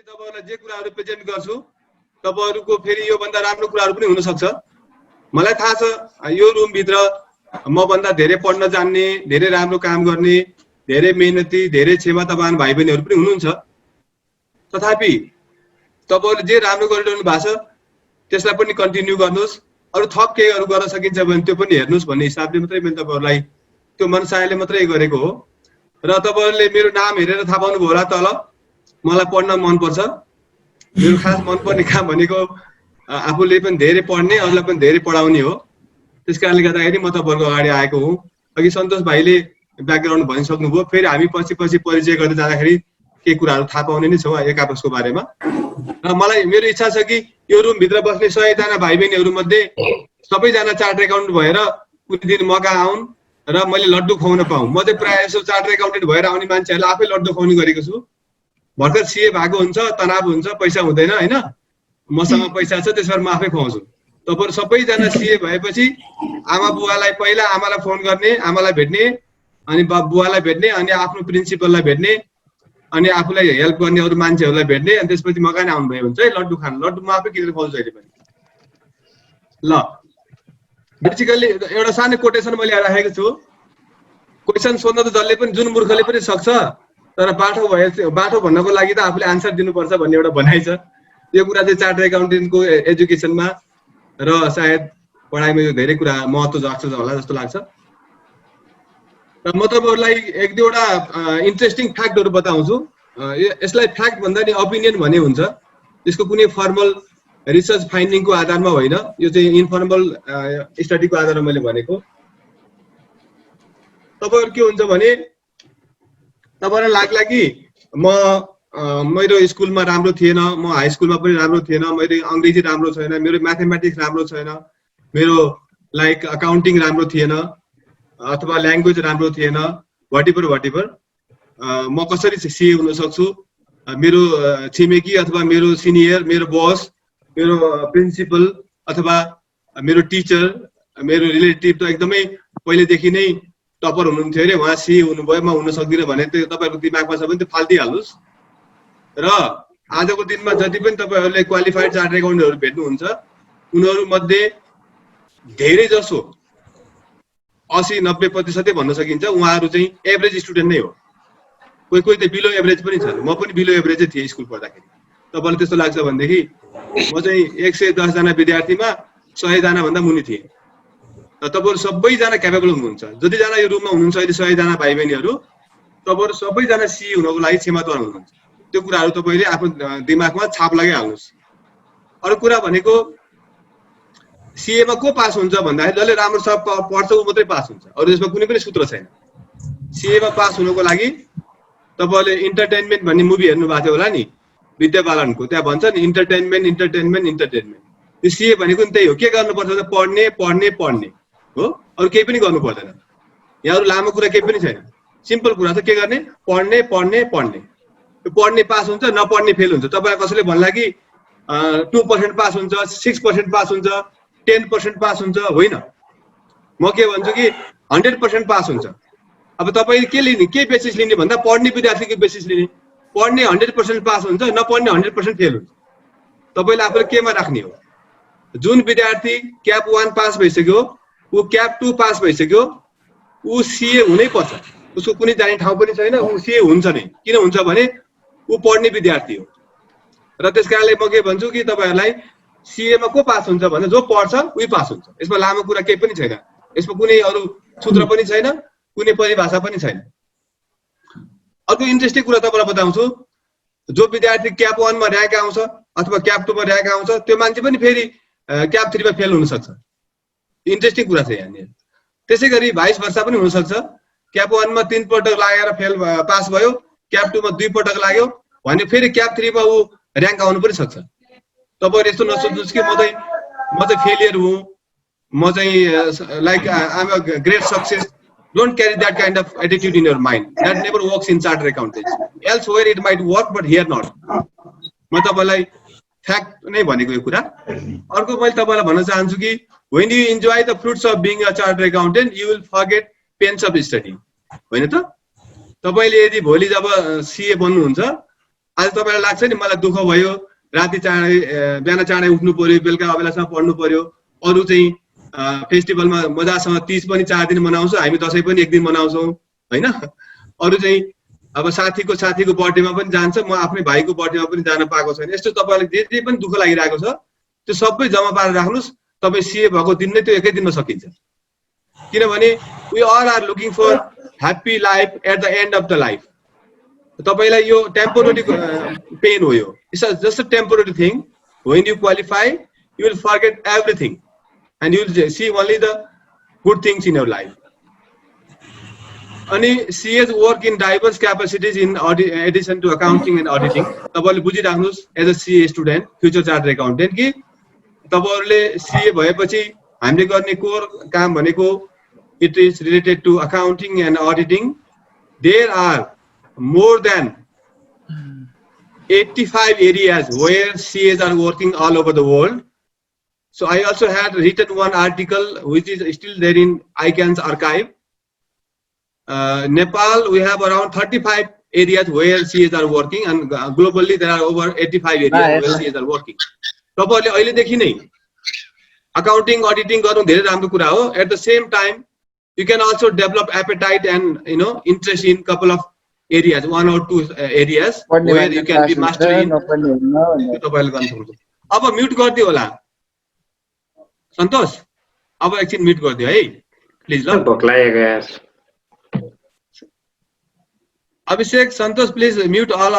मैले तपाईहरुलाई जे कुराहरु प्रेजेन्ट गर्छु तपाईहरुको फेरि यो भन्दा राम्रो कुराहरु पनि हुन सक्छ। मलाई थाहा छ यो रुम भित्र म भन्दा धेरै पढ्न जान्ने, धेरै राम्रो काम गर्ने, धेरै मेहनती, धेरै क्षमतावान भाइ बहिनीहरु पनि हुनुहुन्छ। तथापि तपाईहरुले जे राम्रो गरिरहनु भएको छ त्यसलाई पनि कन्टिन्यू गर्नुस्। अरु थप केहीहरु गर्न सकिन्छ भने त्यो पनि हेर्नुस् भन्ने हिसाबले मात्रै मैले तपाईहरुलाई त्यो मनसायले मात्रै गरेको हो। र तपाईहरुले मेरो नाम हेरेर थाहा पाउनु भयो होला तल। मलाई पढ्न मन पर्छ। मेरो खास मन पर्ने काम भनेको आफूले पनि धेरै पढ्ने, अरूलाई पनि धेरै पढाउने हो। त्यसकारणले गर्दाखेरि म तपाईहरुको अगाडि आएको हुँ। अघि सन्तोष भाइले ब्याकग्राउन्ड भनिसक्नुभयो। फेरि हामी पछि परिचय गर्दै जाँदाखेरि केही कुराहरु थाहा पाउने नै छौँ एक आपसको बारेमा। र मलाई मेरो इच्छा छ कि यो रुम भित्र बस्ने 100 जना भाइ बहिनीहरु मध्ये सबैजना चार्टर्ड एकाउन्टेन्ट भएर कुनै दिन मका आउन् र मैले लड्डु खुवाउन पाऊँ। म चाहिँ प्रायः यसो चार्टर्ड एकाउन्टेन्ट भएर आउने मान्छेहरुलाई आफै लड्डु खुवाउने गरेको छु। भर्खर सीए भएको हुन्छ, तनाव हुन्छ, पैसा हुँदैन हैन। मसँग पैसा छ त्यसबाट म आफै खुवाउँछु। तपाईहरु सबैजना सीए भएपछि आमा बुवालाई पहिला आमालाई फोन गर्ने, आमालाई भेट्ने, अनि बुवालाई भेट्ने, अनि आफ्नो प्रिन्सिपललाई भेट्ने, अनि आफूलाई हेल्प गर्ने अरु मान्छेहरुलाई भेट्ने, अनि त्यसपछि मका नै आउनु भयो हुन्छ है लड्डु खान। लड्डु म आफै किनेर खुवाउँछु अहिले पनि। ल बेसिकली एउटा सानो कोटेसन मैले राखेको छु। क्वेशन सोध्न त जसले पनि जुन मूर्खले पनि सक्छ, तर बाठो भन्नको लागि त आफूले आन्सर दिनुपर्छ भन्ने एउटा भनाइ छ। यो कुरा चाहिँ चार्टर्ड एकाउन्टेन्टको एजुकेसनमा र सायद पढाइमा यो धेरै कुरा महत्त्व राख्छ होला जस्तो लाग्छ। र म तपाईहरुलाई एक दुईवटा इन्ट्रेस्टिङ फ्याक्टहरु बताउँछु। यसलाई फ्याक्ट भन्दा नि ओपिनियन भने हुन्छ। यसको कुनै फर्मल रिसर्च फाइन्डिङको आधारमा होइन, यो चाहिँ इन्फर्मल स्टडीको आधारमा मैले भनेको। तपाईहरु के हुन्छ भने तपाईहरुलाई लाग्ला कि मेरो स्कुलमा राम्रो थिएन, म हाई स्कुलमा पनि राम्रो थिएन, मेरो अंग्रेजी राम्रो छैन, मेरो म्याथमेटिक्स राम्रो छैन, मेरो लाइक अकाउन्टिङ राम्रो थिएन अथवा ल्याङ्ग्वेज राम्रो थिएन, व्हाटएभर म कसरी सीए हुन सक्छु। मेरो छिमेकी अथवा मेरो सिनियर, मेरो बस, मेरो प्रिन्सिपल अथवा मेरो टिचर, मेरो रिलेटिभ त एकदमै पहिलेदेखि नै टपर हुनुहुन्थ्यो अरे, उहाँ सीए हुनुभयो, म हुन सक्दिनँ भने त्यो तपाईहरुको दिमागमा छ भने त्यो फाल्दिहाल्नुस्। र आजको दिनमा जति पनि तपाईहरुले क्वालिफाइड चार्टर्ड एकाउन्टेन्टहरु भेट्नुहुन्छ उनीहरु मध्ये धेरै जसो 80-90% भन्न सकिन्छ उहाँहरु चाहिँ एभरेज स्टुडेन्ट नै हो। कोही कोही त बिलो एभरेज पनि छन्। म पनि बिलो एभरेजै थिएँ स्कुल पढ्दाखेरि। तपाईलाई त्यस्तो लाग्छ भनेदेखि म चाहिँ 110 जना विद्यार्थीमा 100 जना भन्दा मुनि थिएँ। र तपाईहरु सबैजना क्यापेबल हुनुहुन्छ। जति जना यो रुममा हुनुहुन्छ अहिले 100 जना भाइ बहिनीहरु, तपाईहरु सबैजना सीए हुनको लागि क्षमतावान हुनुहुन्छ। त्यो कुराहरु तपाईले आफ्नो दिमागमा छाप लगाइहाल्नुस्। अरु कुरा भनेको सीए मा को पास हुन्छ भन्दाखेरि जसले राम्रोसँग पढ्छ उ मात्रै पास हुन्छ। अरु यसमा कुनै पनि सूत्र छैन। सीए मा पास हुनको लागि तपाईले इन्टरटेनमेन्ट भन्ने मुभी हेर्नु भएको थियो होला नि, विद्या बालनको। त्यहाँ भन्छ नि इन्टरटेनमेन्ट। त्यो सीए भनेको नि त्यही हो। के गर्नुपर्छ त पढ्ने पढ्ने पढ्ने हो। अरु केही पनि गर्नु पर्दैन। यहाँ अरु लामो कुरा केही पनि छैन। सिम्पल कुरा छ के गर्ने, पढ्ने पढ्ने पढ्ने। त्यो पढ्ने पास हुन्छ, नपढ्ने फेल हुन्छ। तपाईलाई कसैले भन्ला कि 2% पास हुन्छ, 6% पास हुन्छ, 10% पास हुन्छ, होइन। म के भन्छु कि 100% पास हुन्छ। अब तपाई के लिने, के बेसिस लिने भन्दा पढ्ने विद्यार्थीको बेसिस लिने। पढ्ने 100% पास हुन्छ, नपढ्ने 100% फेल हुन्छ। तपाईले आफूले केमा राख्ने हो। जुन विद्यार्थी क्याप 1 पास भइसक्यो, उ क्याप 2 पास भइसक्यो, उ सीए हुनै पर्छ। उसको कुनै जाने ठाउँ पनि छैन, उ सीए हुन्छ नै। किन हुन्छ भने उ पढ्ने विद्यार्थी हो। र त्यसकारणले म के भन्छु कि तपाईहरुलाई सीए मा को पास हुन्छ भने जो पढ्छ उही पास हुन्छ। यसमा लामो कुरा केही पनि छैन। यसमा कुनै अरु सूत्र पनि छैन, कुनै परिभाषा पनि छैन। अर्को इन्ट्रेस्टिङ कुरा तपाईलाई बताउँछु। जो विद्यार्थी क्याप 1 मा र्याङ्क आउँछ अथवा क्याप 2 मा र्याङ्क आउँछ त्यो मान्छे पनि फेरि क्याप 3 मा फेल हुन सक्छ। इन्ट्रेस्टिङ कुरा छ यहाँ। त्यसैगरी भाइस वर्सा पनि हुन सक्छ। क्याप 1 मा 3 पटक लागेर फेल पास भयो, क्याप 2 मा 2 पटक लाग्यो भने फेरि क्याप 3 मा उ र्याङ्क आउनु पनि सक्छ। तपाईहरु यस्तो नसोच्नुस् कि म चाहिँ फेलियर हुँ, म चाहिँ like I am a great success. Don't carry that kind of attitude in your mind. That never works in chartered accountancy. Elsewhere it might work, but here not. म तपाईलाई फ्याक्ट नै भनेको यो कुरा। अर्को मैले तपाईलाई भन्न चाहन्छु कि when you enjoy the fruits of being a chartered accountant, you will forget pains of study. हैन त? तपाईले यदि भोलि जब सीए बन्नुहुन्छ आज तपाईलाई लाग्छ नि मलाई दुःख भयो, राति चाँडै बिहान चाँडै उठ्नु पर्यो, बेलुका अबेलासम्म पढ्नु पर्यो, अरु चाहिँ फेस्टिभलमा मजासँग तीज पनि 4 दिन मनाउँछ, हामी दशैं पनि 1 दिन मनाउँछौं हैन। अरु चाहिँ अब साथीको बर्थडेमा पनि जान्छ, म आफ्नै भाइको बर्थडेमा पनि जान पाएको छैन। यस्तो तपाईलाई जे पनि दुःख लागिरहेको छ त्यो सबै जम्मा पारेर राख्नुस्, तपाई सीए भएको दिन नै त्यो एकै दिनमा सकिन्छ। किनभने we all are looking for happy life at the end of the life. तपाईलाई यो टेम्पोररी पेन हो, यो it's just a temporary thing. when you qualify you will forget everything and you will see only the good things in your life. अनि CAs work in diverse capacities in addition to accounting and auditing. तपाईले बुझिराख्नुस् as a CA student, future chartered accountant कि तपाईहरुले CA भएपछि हामीले गर्ने core काम भनेको it is related to accounting and auditing. There are more than 85 areas where CAs are working all over the world. So I also had written one article which is still there in ICANN's archive. Nepal, we have around 35 areas where CAs are working, and globally there are over 85 areas where CAs are working. तपाईहरुले अहिलेदेखि नै accounting auditing गर्नु धेरै राम्रो कुरा हो. At the same time you can also develop appetite and interest in couple of areas, 1 or 2 areas where you can be master in. तपाईहरुले गर्न सक्नुहुन्छ. अब म्युट गर्दियो होला सन्तोष, अब एकछिन म्युट गर्दियो है प्लिज ल। भोक लागेको यार। Abhishek, Santosh, please mute all.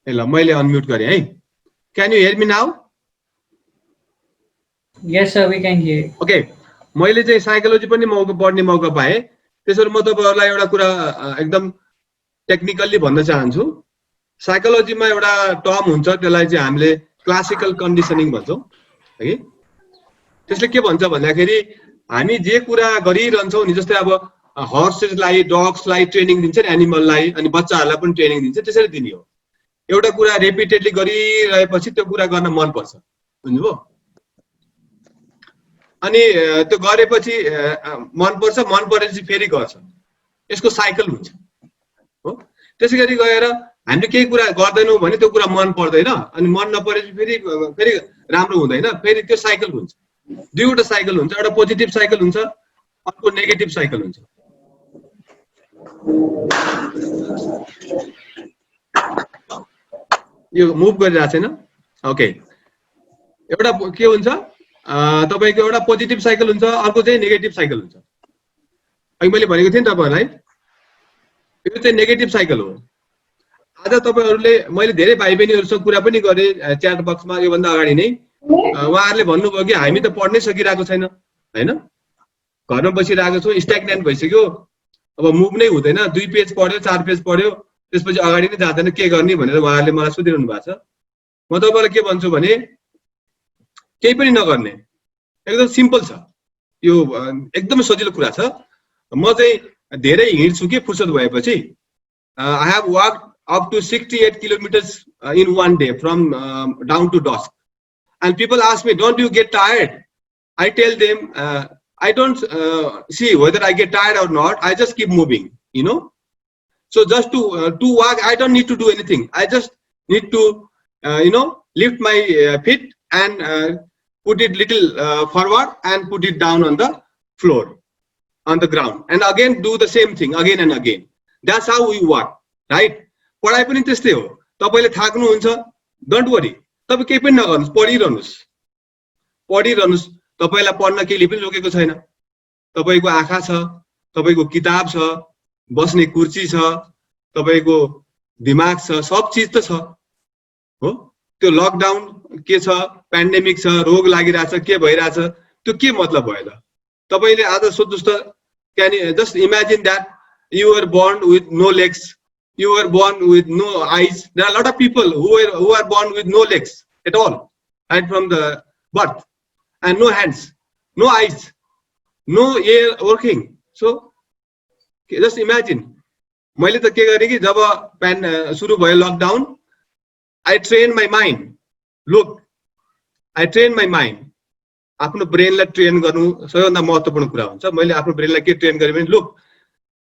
ल मैले अनम्युट गरे है। Can you hear me now? Yes sir, we can hear. Okay, मैले चाहिँ साइकोलोजी पनि पढ्ने मौका पाएँ। त्यसैले म तपाईहरुलाई एउटा कुरा एकदम टेक्निकली भन्न चाहन्छु। साइकोलोजीमा एउटा टर्म हुन्छ, त्यसलाई चाहिँ हामीले क्लासिकल कन्डिसनिङ भन्छौं है। त्यसले के भन्छ भन्दाखेरि हामी जे कुरा गरिरहन्छौं नि, जस्तै अब हर्सेसलाई, डग्सलाई ट्रेनिङ दिन्छ नि, एनिमललाई, अनि बच्चाहरुलाई पनि ट्रेनिङ दिन्छ, त्यसरी दिने हो। एउटा कुरा रिपिटेडली गरिरहेपछि त्यो कुरा गर्न मन पर्छ, बुझ्नुभयो? अनि त्यो गरेपछि मन पर्छ, मन परेपछि फेरि गर्छ, यसको साइकल हुन्छ हो। त्यसैगरी गएर हामीले केही कुरा गर्दैनौं भने त्यो कुरा मन पर्दैन, अनि मन नपरेपछि फेरि राम्रो हुँदैन, फेरि त्यो साइकल हुन्छ। दुईवटा साइकल हुन्छ, एउटा पोजिटिभ साइकल हुन्छ, अर्को नेगेटिभ साइकल हुन्छ। यो मुभ गरिरहेको छैन? ओके, एउटा के हुन्छ तपाईको एउटा पोजिटिभ साइकल हुन्छ, अर्को चाहिँ नेगेटिभ साइकल हुन्छ। अघि मैले भनेको थिएँ नि तपाईहरुलाई, यो चाहिँ नेगेटिभ साइकल हो। आज तपाईहरुले, मैले धेरै भाइ बहिनीहरुसँग कुरा पनि गरे च्याट बक्समा योभन्दा अगाडि नै, उहाँहरुले भन्नुभयो कि हामी त पढ्नै सकिरहेको छैन हैन, घरमा बसिरहेको छौं, स्ट्याग्नेन्ट भइसक्यो, अब मुभ नै हुँदैन, 2 पेज पढ्यो, 4 पेज पढ्यो, त्यसपछि अगाडि नै जाँदैन, के गर्ने भनेर उहाँहरुले मलाई सोधिरहनु भएको छ। म तपाईहरुलाई के भन्छु भने केही पनि नगर्ने, एकदम सिम्पल छ यो, एकदमै सजिलो कुरा छ। म चाहिँ धेरै हिँड्छु कि फुर्सद भएपछि। I have walked up to 68 kilometers in one day from down to dusk, and people ask me, don't you get tired? I tell them I don't see whether I get tired or not, I just keep moving, so just to walk I don't need to do anything, I just need to lift my feet and put it little forward and put it down on the floor, on the ground, and again do the same thing again and again. That's how we walk, right? पढाइ पनि त्यस्तै हो। तपाईले थाक्नुहुन्छ, don't worry, तपाई केही पनि नगर्नुस्, पढिरहनुस्। तपाईलाई पढ्न केही पनि रोकेको छैन। तपाईको आँखा छ, तपाईको किताब छ, बस्ने कुर्सी छ, तपाईको दिमाग छ, सब चीज त छ हो। त्यो लकडाउन के छ, पेन्डेमिक छ, रोग लागिराछ, के भइराछ, त्यो के मतलब भयो त? तपाईले आज सोच्नुस् त, can you just imagine that you were born with no legs, you were born with no eyes. There are a lot of people who are born with no legs at all, right from the birth, and no hands, no eyes, no ear working. So just imagine. मैले त के गरे कि जब सुरु भयो lockdown, I trained my mind look, I train my mind. आफ्नो ब्रेनलाई train गर्नु सबैभन्दा महत्त्वपूर्ण कुरा हुन्छ। मैले आफ्नो ब्रेनलाई के ट्रेन गरेँ भने, look,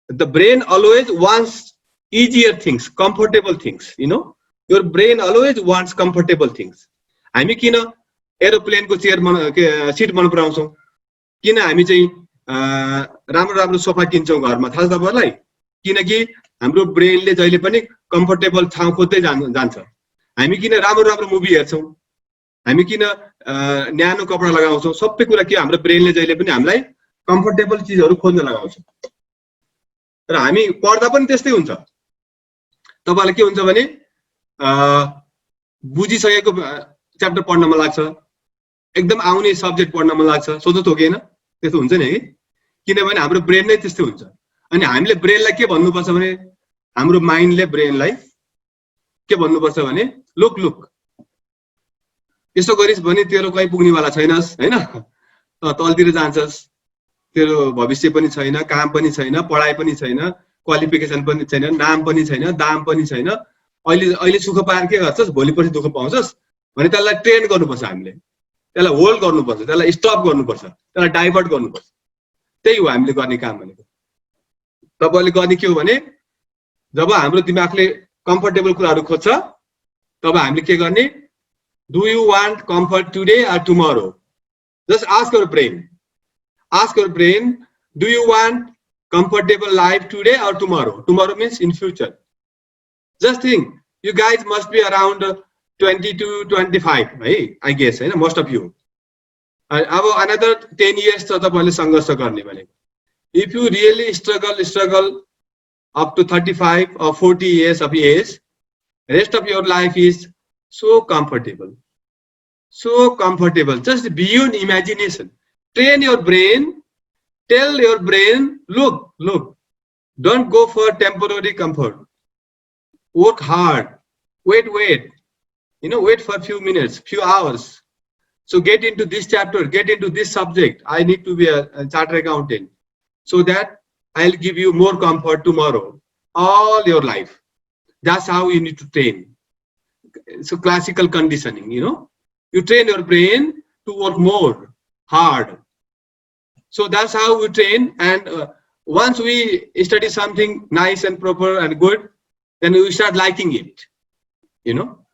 the brain always wants easier things, comfortable things, you know, your brain always wants comfortable things. हामी किन एरोप्लेनको चेयर सिट मन पराउँछौँ, किन हामी चाहिँ राम्रो राम्रो सोफा किन्छौँ घरमा, थाहा छ तपाईहरुलाई? किनकि हाम्रो ब्रेनले जहिले पनि कम्फर्टेबल ठाउँ खोज्दै जान्छ। हामी किन राम्रो राम्रो मुभी हेर्छौँ, हामी किन न्यानो कपडा लगाउँछौँ, सबै कुरा के हाम्रो ब्रेनले जहिले पनि हामीलाई कम्फर्टेबल चिजहरू खोज्न लगाउँछ। र हामी पढ्दा पनि त्यस्तै हुन्छ। तपाईलाई के हुन्छ भने बुझिसकेको च्याप्टर पढ्न मन लाग्छ, एकदम आउने सब्जेक्ट पढ्न मन लाग्छ, सोध्नु त हो कि हैन? त्यस्तो हुन्छ नि है, किनभने हाम्रो ब्रेन नै त्यस्तै हुन्छ। अनि हामीले ब्रेनलाई के भन्नुपर्छ भने, हाम्रो माइन्डले ब्रेनलाई के भन्नुपर्छ भने, लुक लुक, यसो गरिस् भने तेरो कहीँ पुग्नेवाला छैनस् हैन, तलतिर जान्छस्, तेरो भविष्य पनि छैन, काम पनि छैन, पढाइ पनि छैन, क्वालिफिकेसन पनि छैन, नाम पनि छैन, दाम पनि छैन, अहिले सुख पाएर के गर्छस्, भोलिपछि दुःख पाउँछस् भने त्यसलाई ट्रेन गर्नुपर्छ। हामीले त्यसलाई होल्ड गर्नुपर्छ, त्यसलाई स्टप गर्नुपर्छ, त्यसलाई डाइभर्ट गर्नुपर्छ। त्यही हो हामीले गर्ने काम भनेको। तपाईले गर्ने के हो भने, जब हाम्रो दिमागले कम्फर्टेबल कुराहरू खोज्छ तब हामीले के गर्ने, do you want comfort today or tomorrow? Just ask your brain. Ask your brain, do you want comfortable life today or tomorrow? Tomorrow means in future. Just think, you guys must be around 20 to 25, right? I guess, right? Most of you. अब another 10 years त तपाईले संघर्ष गर्ने भनेको. If you really struggle up to 35 or 40 years of age, rest of your life is so comfortable. So comfortable, just beyond imagination. Train your brain, tell your brain, look, don't go for temporary comfort. Work hard, wait, you know, wait for a few minutes, few hours. So get into this chapter, get into this subject. I need to be a chartered accountant, so that I'll give you more comfort tomorrow, all your life. That's how you need to train. So classical conditioning, you know, you train your brain to work more hard. So that's how we train. And once we study something nice and proper and good, then we start liking it, you know.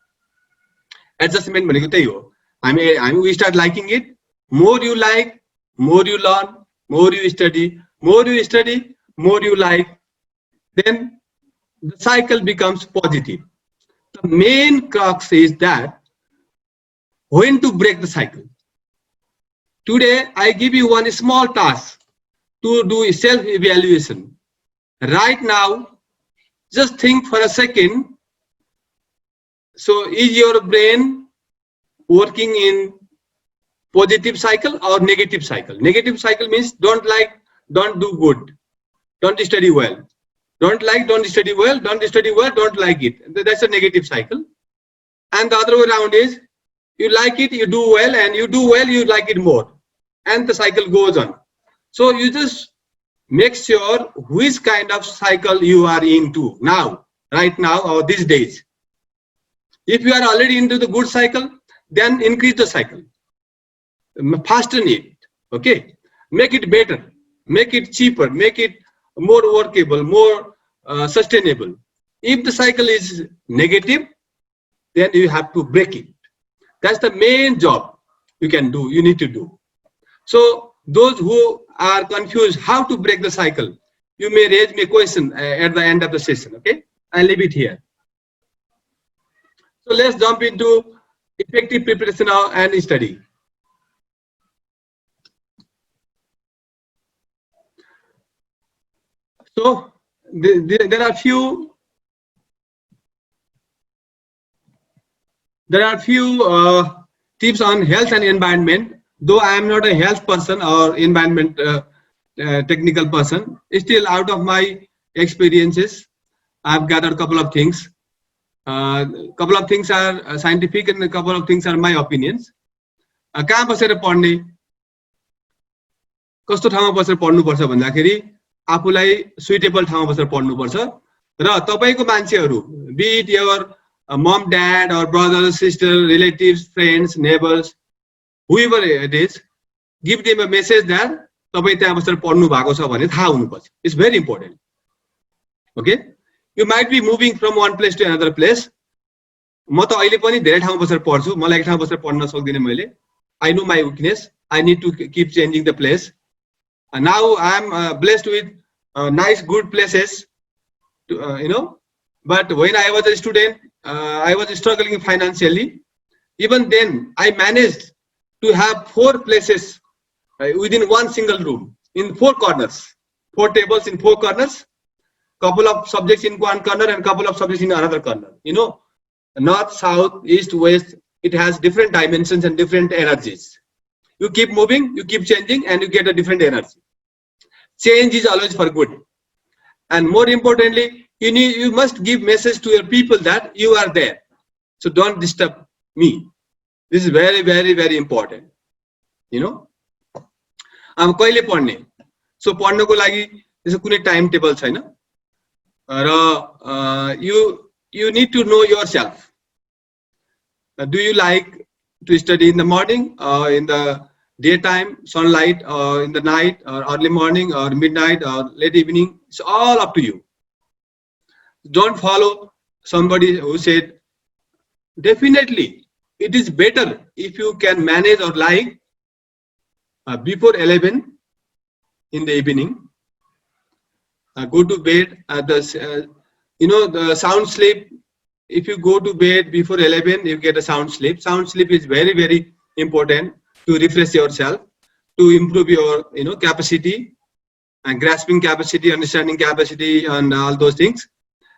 Adjustment भनेको त्यही हो। हामी we start liking it. More you like, more you learn, more you study, more you like, then the cycle becomes positive. The main crux is that when to break the cycle. Today I give you one small task to do self-evaluation. Right now, just think for a second. So is your brain working in positive cycle or negative cycle? Negative cycle means don't do good, don't study well. Don't study well, don't like it. That's a negative cycle. And the other way around is, you like it, you do well, and you do well, you like it more. And the cycle goes on. So you just make sure which kind of cycle you are into now, right now, or these days. If you are already into the good cycle, then increase the cycle. Fasten it, okay? Make it better, make it cheaper, make it more workable, more sustainable. If the cycle is negative, then you have to break it. That's the main job you can do, you need to do. So those who are confused how to break the cycle, you may raise me a question at the end of the session, okay? I'll leave it here. So let's jump into effective preparation and study. So there are few tips on health and environment. Though I am not a health person or environment technical person, still out of my experiences, I've gathered a couple of things. Couple of things are scientific and a couple of things are my opinions. कहाँ बसेर पढ्ने, कस्तो ठाउँमा बसेर पढ्नुपर्छ भन्दाखेरि आफूलाई suitable ठाउँमा बसेर पढ्नुपर्छ र तपाईको मान्छेहरु, be it your mom, dad, or brother, sister, relatives, friends, neighbors, whoever it is, give them a message that तपाईं त्यहाँ बसेर पढ्नु भएको छ भने थाहा हुनुपर्छ. It's very important. Okay, you might be moving from one place to another place. म त अहिले पनि धेरै ठाउँमा बसेर पढ्छु, मलाई एक ठाउँमा बसेर पढ्न सक्दिनँ मैले. I know my weakness. I need to keep changing the place. And now I am blessed with nice, good places, to, But when I was a student, I was struggling financially. Even then, I managed to have 4 places within one single room, in 4 corners, 4 tables in 4 corners, couple of subjects in one corner and couple of subjects in another corner. North, south, east, west, it has different dimensions and different energies. You keep moving, you keep changing, and you get a different energy. Change is always for good. And more importantly, you must give message to your people that you are there. So don't disturb me. This is very, very, very important. कहिले पढ्ने? So पढ्नको लागि त्यसको कुनै time table छैन. र you need to know yourself. Do you like to study in the morning or in the daytime, sunlight, or in the night, or early morning, or midnight, or late evening? It's all up to you. Don't follow somebody who said, definitely it is better if you can manage or like before 11 in the evening, go to bed at the the sound sleep. If you go to bed before 11, you get a sound sleep. Sound sleep is very, very important to refresh yourself, to improve your capacity and grasping capacity, understanding capacity, and all those things.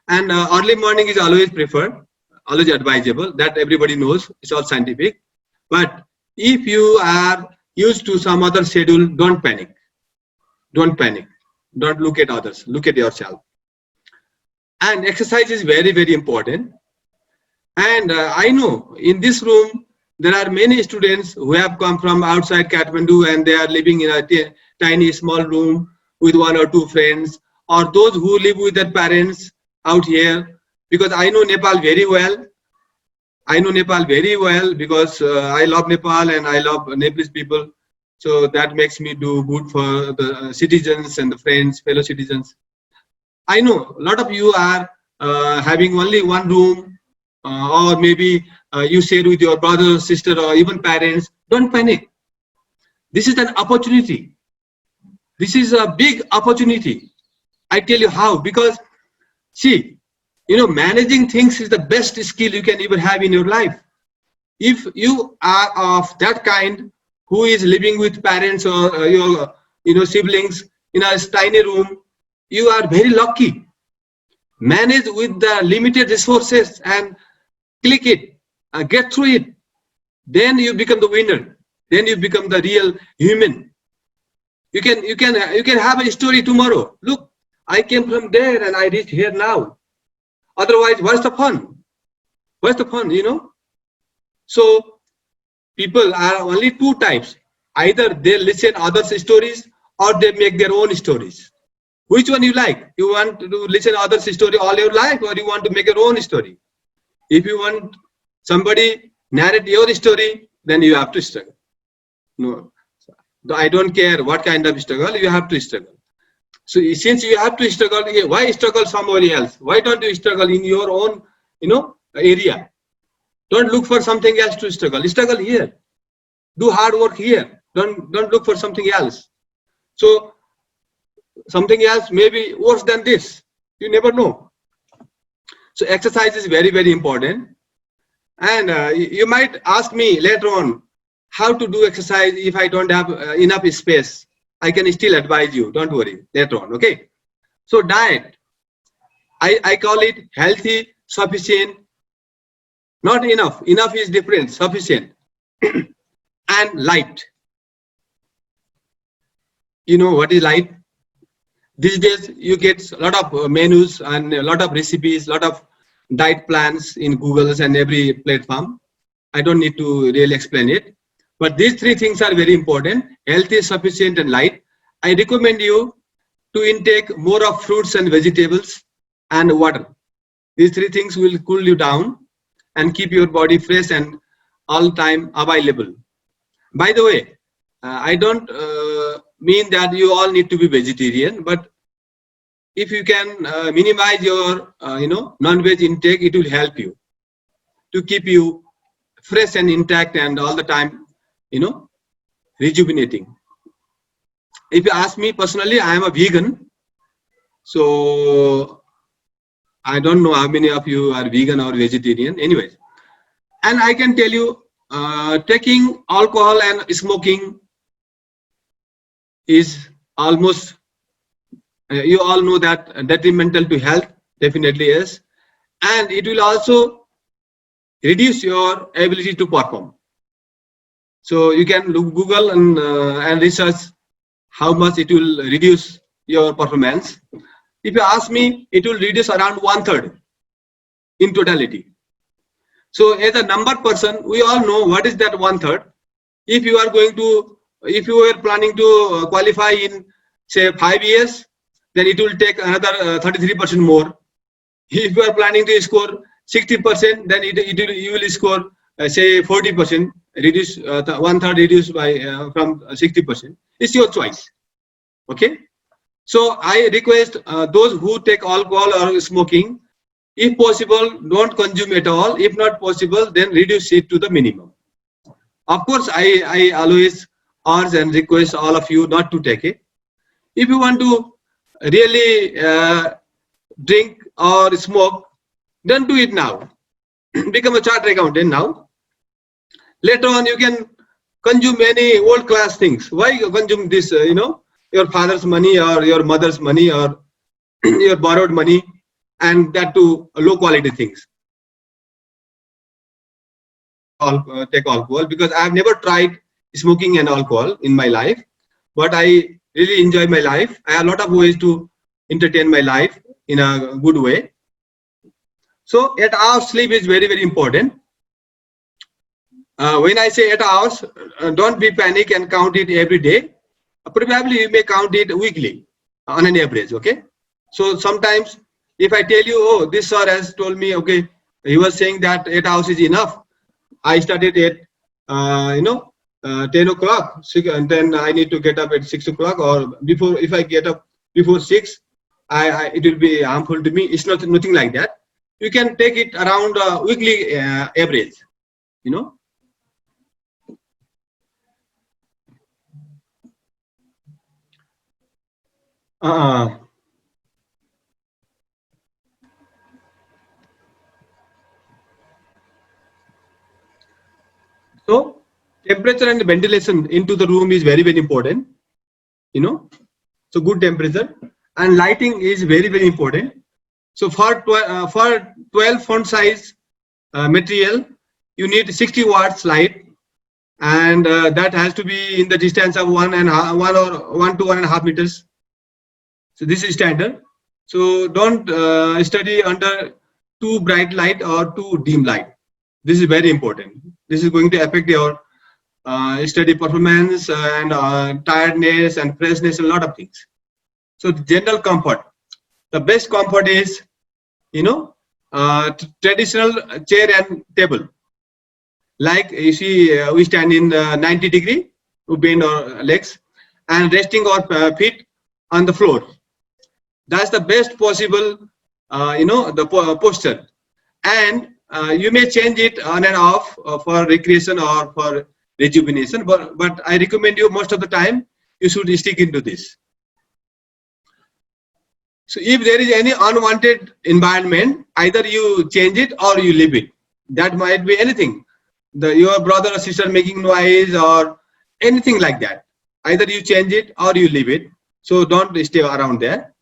And early morning is always preferred, always advisable. That everybody knows. It's all scientific. But if you are used to some other schedule, don't panic. Don't panic. Don't look at others. Look at yourself. And exercise is very, very important. And I know in this room, there are many students who have come from outside Kathmandu and they are living in a tiny small room with 1 or 2 friends, or those who live with their parents out here. Because I know Nepal very well. I know Nepal very well because I love Nepal and I love Nepalese people. So that makes me do good for the citizens and the friends, fellow citizens. I know a lot of you are having only one room, or maybe you share with your brother, sister, or even parents. Don't panic. This is an opportunity. This is a big opportunity. I tell you how. Because see, managing things is the best skill you can ever have in your life. If you are of that kind who is living with parents or your siblings in a tiny room, you are very lucky. Manage with the limited resources and click it, get through it. Then you become the winner. Then you become the real human. You can have a story tomorrow. Look, I came from there and I reached here now. Otherwise, what's the fun? What's the fun? So people are only 2 types. Either they listen others' stories or they make their own stories. Which one you like? You want to listen others' story all your life, or you want to make your own story? If you want somebody narrate your story, then you have to struggle. No, I don't care what kind of struggle, you have to struggle. So since you have to struggle, why struggle somebody else? Why don't you struggle in your own, area? Don't look for something else to struggle. Struggle here. Do hard work here. Don't look for something else. So something else may be worse than this. You never know. So exercise is very, very important. And you might ask me later on how to do exercise if I don't have enough space. I can still advise you. Don't worry. Later on. Okay. So diet. I call it healthy, sufficient, not enough. Enough is different. Sufficient and light. You know what is light? These days you get a lot of menus and a lot of recipes, a lot of diet plans in Google's and every platform. I don't need to really explain it. But these 3 things are very important: healthy, sufficient, and light. I recommend you to intake more of fruits and vegetables and water. These 3 things will cool you down. and keep your body fresh and all time available. By the way, I don't mean that you all need to be vegetarian, but if you can minimize your non-veg intake, it will help you to keep you fresh and intact and all the time rejuvenating. If you ask me personally, I am a vegan, so I don't know how many of you are vegan or vegetarian. Anyways, and I can tell you, taking alcohol and smoking is almost, you all know that detrimental to health, definitely is, and it will also reduce your ability to perform. So you can look Google and research how much it will reduce your performance. If you ask me, it will reduce around 1/3 in totality. So as a number person, we all know what is that 1/3. If you are going to, if you are planning to qualify in say 5 years, then it will take another 33% more. If you are planning to score 60%, then you will score say 40%, reduce 1/3 reduced by from 60%. It's your choice. Okay. So I request those who take alcohol or smoking, if possible, don't consume at all. If not possible, then reduce it to the minimum. Of course, I always urge and request all of you not to take it. If you want to really drink or smoke, don't do it now. Become a chartered accountant now. Later on, you can consume many world-class things. Why you consume this, your father's money or your mother's money or your borrowed money, and that to low-quality things? Take alcohol, because I have never tried smoking and alcohol in my life, but I really enjoy my life. I have a lot of ways to entertain my life in a good way. So 8 hours sleep is very, very important. When I say 8 hours, don't be panic and count it every day. Probably you may count it weekly on an average. Okay. So sometimes if I tell you, oh, this sir has told me, okay, he was saying that 8 hours is enough. I started at 10 o'clock, and then I need to get up at 6 o'clock, or before. If I get up before 6, it will be harmful to me. It's nothing like that. You can take it around weekly average. So temperature and ventilation into the room is very, very important. So good temperature and lighting is very, very important. So for 12 font size material, you need 60 watts light, and that has to be in the distance of 1 to 1.5 meters. So this is standard. So don't study under too bright light or too dim light. This is very important. This is going to affect your study performance and tiredness and freshness, a lot of things. So general comfort. The best comfort is, traditional chair and table. Like you see, we stand in 90 degree, we bend our legs and resting our feet on the floor. That's the best possible, the posture. And you may change it on and off for recreation or for rejuvenation, but I recommend you most of the time you should stick into this. So if there is any unwanted environment, either you change it or you leave it. That might be anything. Your brother or sister making noise or anything like that. Either you change it or you leave it. So don't stay around there.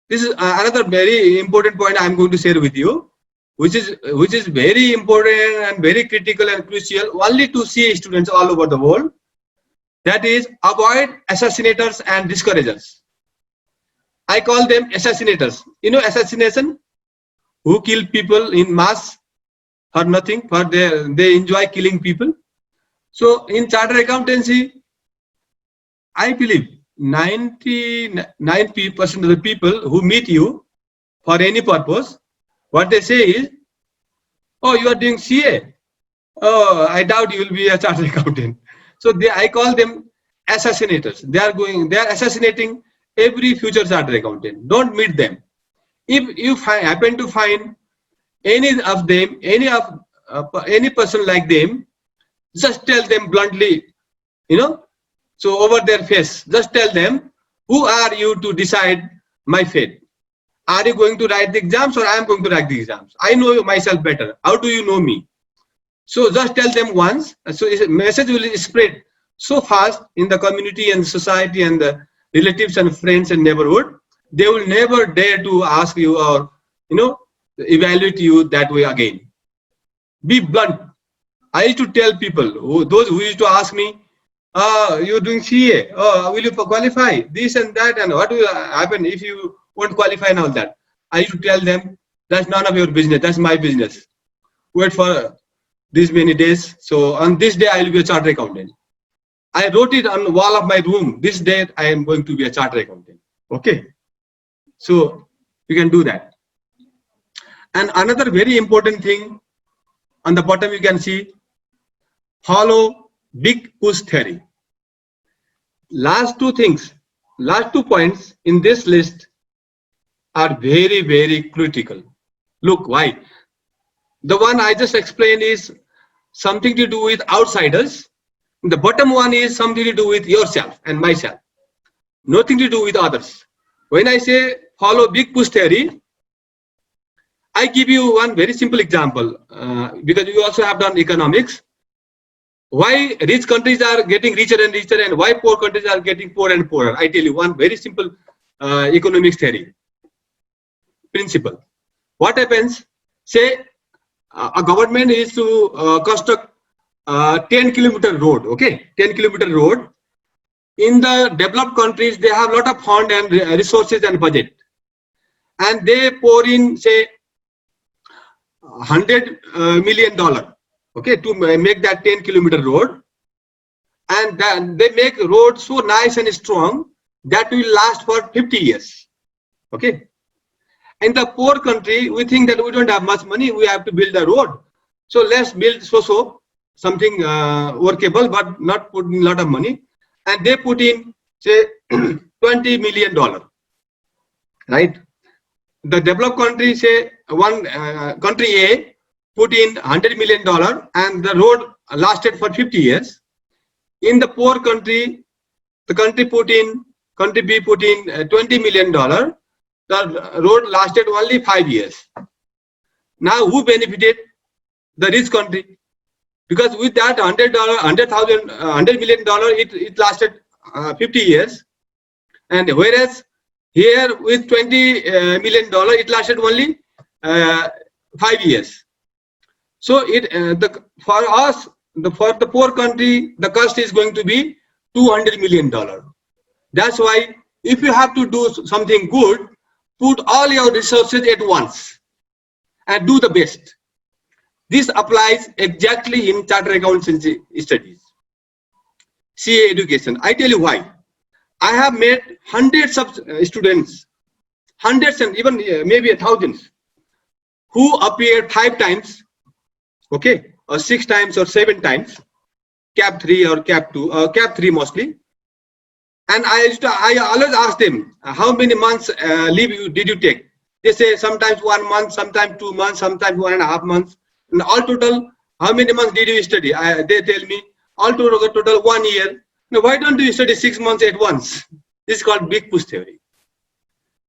This is another very important point I'm going to share with you, which is very important and very critical and crucial only to CA students all over the world. That is, avoid assassinators and discouragers. I call them assassinators. Assassination, who kill people in mass for nothing, for they enjoy killing people. So in chartered accountancy, I believe 99% of the people who meet you for any purpose, what they say is, Oh, you are doing CA? Oh, I doubt you will be a chartered accountant. So I call them assassinators. They are assassinating every future chartered accountant. Don't meet them. If you happen to find any of them, any person like them, just tell them bluntly, you know, so over their face, just tell them, who are you to decide my fate? Are you going to write the exams or I am going to write the exams? I know myself better. How do you know me? So just tell them once. So a message will spread so fast in the community and society and the relatives and friends and neighborhood. They will never dare to ask you or, you know, evaluate you that way again. Be blunt. I used to tell people, those who used to ask me, you're doing CA, will you qualify? This and that, and what will happen if you won't qualify and all that? I used to tell them, that's none of your business, that's my business. Wait for these many days. So on this day, I will be a chartered accountant. I wrote it on the wall of my room. This day, I am going to be a chartered accountant. Okay. So you can do that. And another very important thing, on the bottom you can see, follow big push theory. Last two points in this list are very, very critical. Look, why? The one I just explained is something to do with outsiders. The bottom one is something to do with yourself and myself. Nothing to do with others. When I say follow big push theory, I give you one very simple example, because you also have done economics. Why rich countries are getting richer and richer and why poor countries are getting poorer and poorer. I tell you one very simple economics theory principle. What happens? Say a government is to construct 10-kilometer road, okay, 10-kilometer road. In the developed countries, they have a lot of fund and resources and budget, and they pour in, say, $100 million, okay, to make that 10-kilometer road, and then they make road so nice and strong that will last for 50 years, okay. In the poor country, we think that we don't have much money, we have to build a road, so let's build something workable but not put in a lot of money, and they put in, say, $20 million, right? The developed country, say one country A put in $100 million and the road lasted for 50 years. In the poor country, the country B put in $20 million. The road lasted only 5 years. Now who benefited? The rich country, because with that $100 million, it lasted 50 years, and whereas here with $20 million, it lasted only 5 years. So for us, for the poor country, the cost is going to be $200 million. That's why if you have to do something good, put all your resources at once and do the best. This applies exactly in chartered accountancy studies, CA education. I tell you why. I have met hundreds of students, hundreds and even maybe thousands, who appeared 5 times, okay, or 6 times or 7 times, CAP 3 or CAP 2, CAP 3 mostly. And I always ask them, how many months leave did you take? They say sometimes 1 month, sometimes 2 months, sometimes 1.5 months. And all total, how many months did you study? They tell me, all total 1 year. Now, why don't you study 6 months at once? This is called big push theory.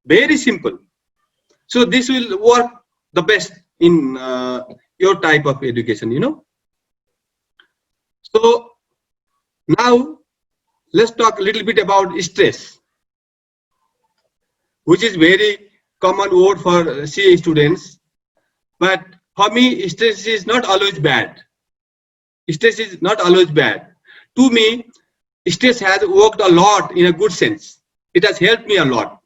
Very simple. So this will work the best in your type of education, you know. So now let's talk a little bit about stress, which is very common word for CA students. But for me, stress is not always bad. Stress is not always bad. To me, stress has worked a lot in a good sense. It has helped me a lot.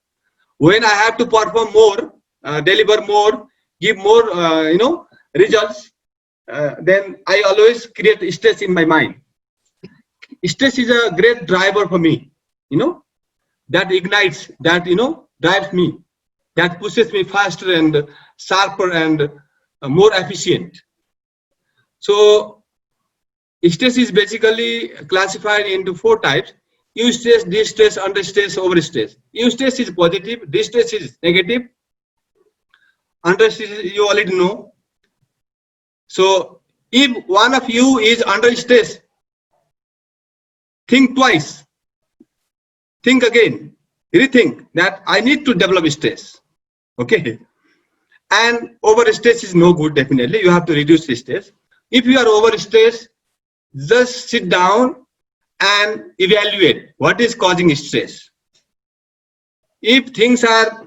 When I have to perform more, deliver more, give more, results, then I always create stress in my mind. Stress is a great driver for me, you know, that ignites, that, you know, drives me, that pushes me faster and sharper and more efficient. So stress is basically classified into 4 types: eustress, distress, understress, overstress. Eustress is positive, distress is negative, understress you already know. So if one of you is under stress, think twice, think again, rethink that I need to develop stress. Okay. And overstress is no good, definitely. You have to reduce the stress. If you are overstressed, just sit down and evaluate what is causing stress. If things are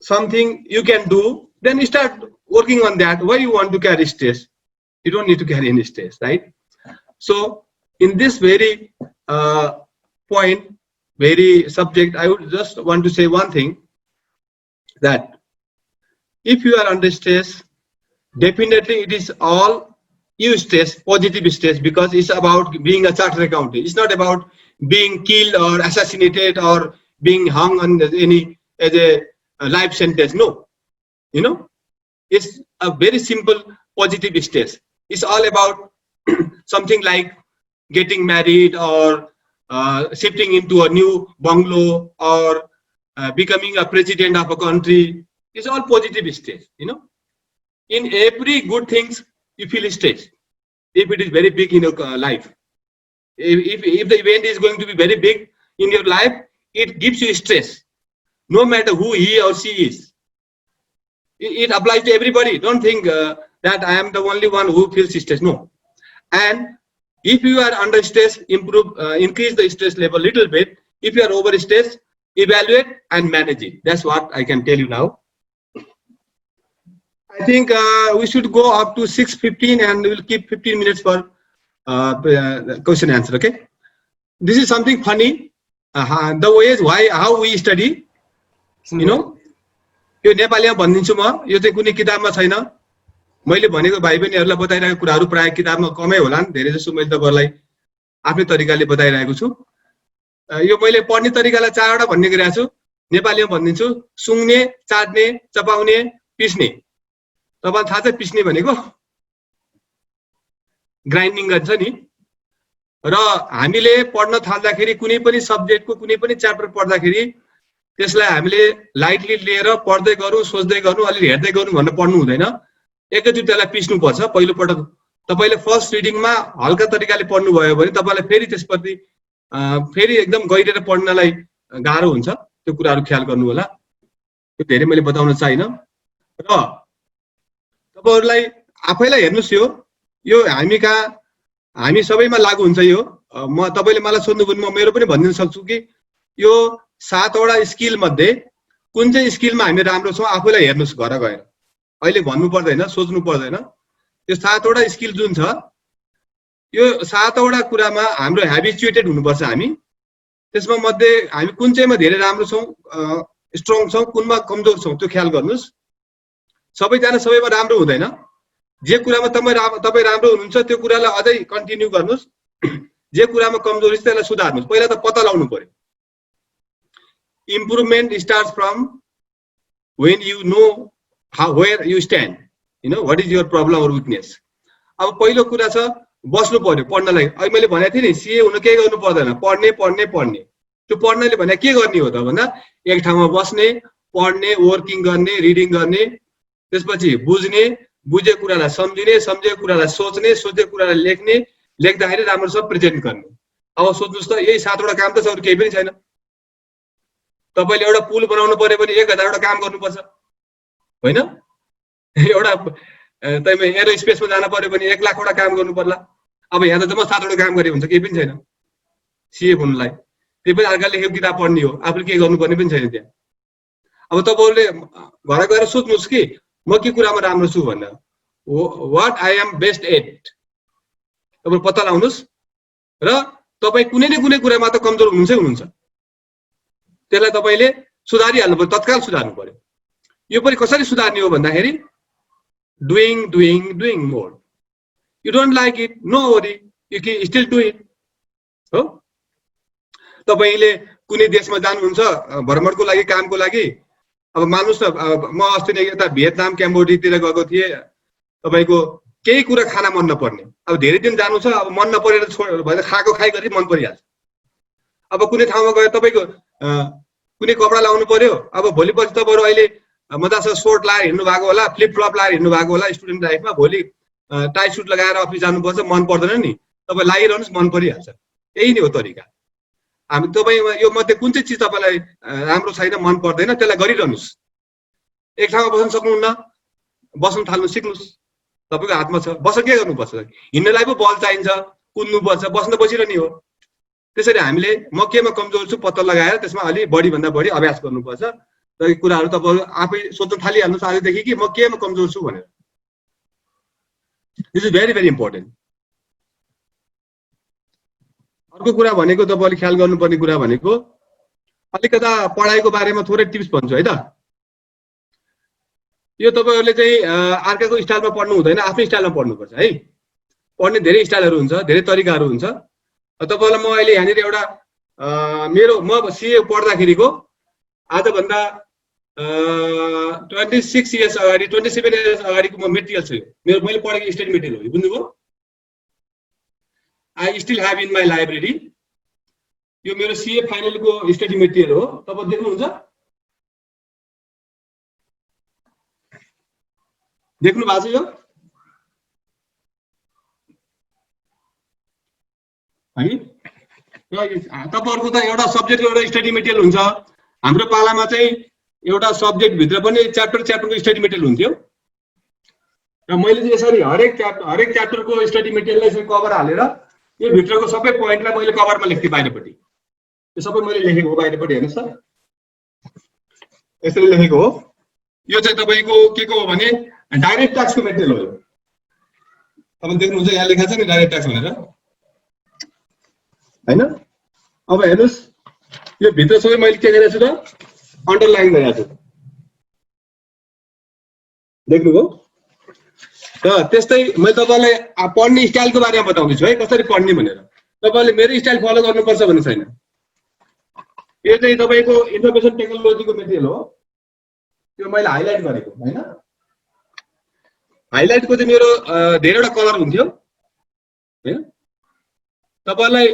something you can do, then you start working on that. Why you want to carry stress? You don't need to carry any stress, right? So in this very point, very subject, I would just want to say one thing, that if you are under stress, definitely it is all eustress, positive stress, because it's about being a chartered accountant. It's not about being killed or assassinated or being hung on any as a life sentence. No, you know, it's a very simple positive stress. It's all about something like getting married or shifting into a new bungalow or becoming a president of a country. It's all positive stress, you know. In every good things, you feel stress. If it is very big in your life, if the event is going to be very big in your life, it gives you stress. No matter who he or she is, it applies to everybody. Don't think that I am the only one who feels stress. No. And if you are under stress, increase the stress level a little bit. If you are over stressed, evaluate and manage it. That's what I can tell you now. I think we should go up to 6:15 and we'll keep 15 minutes for question answer. Okay. This is something funny. The ways how we study, you know. यो नेपालीमा भनिदिन्छु म, यो चाहिँ कुनै किताबमा छैन. मैले भनेको भाइ बहिनीहरुलाई बताइरहेको कुराहरु प्राय किताबमा कमै होलान्, धेरै जसो मैले तपाईहरुलाई आफ्नै तरिकाले बताइरहेको छु. यो मैले पढ्ने तरिकालाई 4 वटा भन्ने गरिरहेको छु. नेपालीमा भनिदिन्छु: सुङ्ने, चाट्ने, चपाउने, पिस्ने. तपाईलाई थाहा छ पिस्ने भनेको? ग्राइन्डिङ गर्छ नि. र हामीले पढ्न थाल्दाखेरि कुनै पनि सब्जेक्टको कुनै पनि च्याप्टर पढ्दाखेरि त्यसलाई हामीले लाइटली लिएर पढ्दै गरौँ, सोच्दै गरौँ, अलि हेर्दै गरौँ भनेर पढ्नु हुँदैन. एकैचोटी त्यसलाई पिस्नु पर्छ. पहिलो पटक तपाईले फर्स्ट रिडिङमा हल्का तरिकाले पढ्नु भयो भने तपाईलाई फेरि त्यसपछि फेरि एकदम गहिरेर पढ्नलाई गाह्रो हुन्छ. त्यो कुराहरु ख्याल गर्नु होला. त्यो धेरै मैले बताउन चाहिन. र तपाईहरुलाई आफैलाई हेर्नुस्, यो हामी सबैमा लागू हुन्छ. यो म तपाईले मलाई सोध्नु भने म मेरो पनि भनिदिन सक्छु कि यो 7 वटा स्किल मध्ये कुन चाहिँ स्किलमा हामी राम्रो छौं आफैलाई हेर्नुस् घर गएर. अहिले भन्नु पर्दैन, सोच्नु पर्दैन. यो 7 वटा स्किल जुन छ, यो 7 वटा कुरामा हाम्रो ह्याबिचुएटेड हुनुपर्छ हामी. त्यसमा मध्ये हामी कुन चाहिँमा धेरै राम्रो छौं, स्ट्रङ छौं, कुनमा कमजोर छौं, त्यो ख्याल गर्नुस्. सबैजना सबैमा राम्रो हुँदैन. जे कुरामा तपाई राम्रो हुनुहुन्छ त्यो कुरालाई अझै कन्टिन्यू गर्नुस्. जे कुरामा कमजोरी छ त्यसलाई सुधार्नुस्. पहिला त पत्ता लगाउनु पर्यो. Improvement starts from when you know where you stand, you know what is your problem or weakness. अब पहिलो कुरा छ बस्नु पर्यो पढ्नलाई. अहिले मैले भनेको थिएँ नि, सीए हुन केही गर्नु पर्दैन, पढ्ने पढ्ने पढ्ने. त्यो पढ्नले भने के गर्ने हो त भन्दा एक ठाउँमा बस्ने, पढ्ने, वर्किङ गर्ने, रिडिङ गर्ने, त्यसपछि बुझ्ने, बुझेको कुरालाई सम्झिने, सम्झेको कुरालाई सोच्ने, सोचेको कुरालाई लेख्ने, लेख्दाखेरि राम्रोसँग प्रेजेन्ट गर्ने. अब सोच्नुस् त यही 7 वटा काम त छ, अरु केही पनि छैन. तपाईले एउटा पुल बनाउनु पर्यो भने 1000 वटा काम गर्नुपर्छ हैन? एउटा तपाईले एरो स्पेसमा जान पर्यो भने 1 लाख वटा काम गर्नु पर्ला. अब यहाँ त जम्मा 7 वटा काम गरे हुन्छ, केही पनि छैन सीए हुनलाई. त्यही पनि अर्काले लेखेको किताब पढ्ने हो, आफूले के गर्नुपर्ने पनि छैन त्यहाँ. अब तपाईहरुले घर गएर सोच्नुस् कि म के कुरामा राम्रो छु भनेर. What I am best at. तपाईले पत्ता लगाउनुस् र तपाई कुनै न कुनै कुरामा त कमजोर हुनुहुन्छ. त्यसलाई तपाईले सुधारिहाल्नु पर्यो, तत्काल सुधार्नु पर्यो. यो पनि कसरी सुधार्ने हो भन्दाखेरि doing more. You don't like it, no worry, you can still do it. हो, तपाईले कुनै देशमा जानुहुन्छ भ्रमणको लागि, कामको लागि. अब मान्नुस् न, म अस्ति नै यता भियतनाम, क्याम्बोडियातिर गएको थिएँ. तपाईको केही कुरा खान मन नपर्ने, अब धेरै दिन जानु छ, अब मन नपरेर भएर खाएको खाइ गरी मन परिहाल्छ। अब कुनै ठाउँमा गयो तपाईको कुनै कपडा लाउनु पर्यो, अब भोलिपछि तपाईहरु अहिले मजासँग शर्ट लाएर हिँड्नु भएको होला, फ्लिप फ्लप लाएर हिँड्नु भएको होला स्टुडेन्ट लाइफमा, भोलि टाई सुट लगाएर अफिस जानुपर्छ, मन पर्दैन नि, तपाई लागिरहनुस् मन परिहाल्छ। यही नै हो तरिका। हामी तपाई यो मध्ये कुन चाहिँ चीज तपाईलाई राम्रो छैन, मन पर्दैन, त्यसलाई गरिरहनुस्। एक ठाउँमा बस्न सक्नुहुन्न, बस्न थाल्नु सिक्नुस्, तपाईको हातमा छ। बस्न के गर्नुपर्छ? हिँड्नलाई पो बल चाहिन्छ, कुद्नु पर्छ, बस्न त बसिरहने हो। त्यसैले हामीले म केमा कमजोर छु पत्ता लगाएर त्यसमा अलि बढी भन्दा बढी अभ्यास गर्नुपर्छ। र यी कुराहरु तपाईहरु आफै सोच्न थालिहाल्नुस् आजदेखि कि म केमा कमजोर छु भनेर। This is very very important. अर्को कुरा भनेको तपाईले ख्याल गर्नुपर्ने कुरा भनेको अलिकता पढाइको बारेमा थोरै टिप्स भन्छु है त। यो तपाईहरुले चाहिँ अर्काको स्टाइलमा पढ्नु हुँदैन, आफ्नै स्टाइलमा पढ्नुपर्छ है। पढ्ने धेरै स्टाइलहरु हुन्छ, धेरै तरिकाहरु हुन्छ। तपाईहरुलाई म अहिले यहाँनिर एउटा म सीए पढ्दाखेरिको आजभन्दा 26 इयर्स अगाडि 27 इयर्स अगाडिको म मेटेरियल छ यो। मैले पढेको स्टडी मेटेरियल हो, बुझ्नुभयो? I still have in my library. यो मेरो सीए फाइनलको स्टडी मेटेरियल हो, तपाईहरु देख्नुहुन्छ? देख्नु भएको छ यो? है तपाईहरुको त एउटा सब्जेक्टको एउटा स्टडी मेटेरियल हुन्छ। हाम्रो पालामा चाहिँ एउटा सब्जेक्ट भित्र पनि च्याप्टरको स्टडी मेटेरियल हुन्थ्यो। र मैले चाहिँ यसरी हरेक च्याप्टरको स्टडी मेटेरियललाई यसरी कभर हालेर यो भित्रको सबै पोइन्टलाई मैले कभरमा लेख्थे बाहिरपट्टि। यो सबै मैले लेखेको हो बाहिरपट्टि, हेर्नुस् त। यसरी लेखेको हो। यो चाहिँ तपाईको के को हो भने डाइरेक्ट ट्याक्सको मेटेरियल हो। तपाईले देख्नुहुन्छ यहाँ लेखा छ नि डाइरेक्ट ट्याक्स भनेर, हैन? अब हेर्नुस् यो भित्र सबै मैले के गरेको छु त अन्डरलाइन गरेको छु। देख्नुभयो? र त्यस्तै मैले तपाईलाई पढ्ने स्टाइलको बारेमा बताउँदैछु है, कसरी पढ्ने भनेर। तपाईले मेरो स्टाइल फलो गर्नुपर्छ भन्ने छैन। यो चाहिँ तपाईको इन्फर्मेसन टेक्नोलोजीको मेटेरियल हो। यो मैले हाइलाइट गरेको हैन। हाइलाइटको चाहिँ मेरो धेरैवटा कलर हुन्थ्यो हैन। तपाईलाई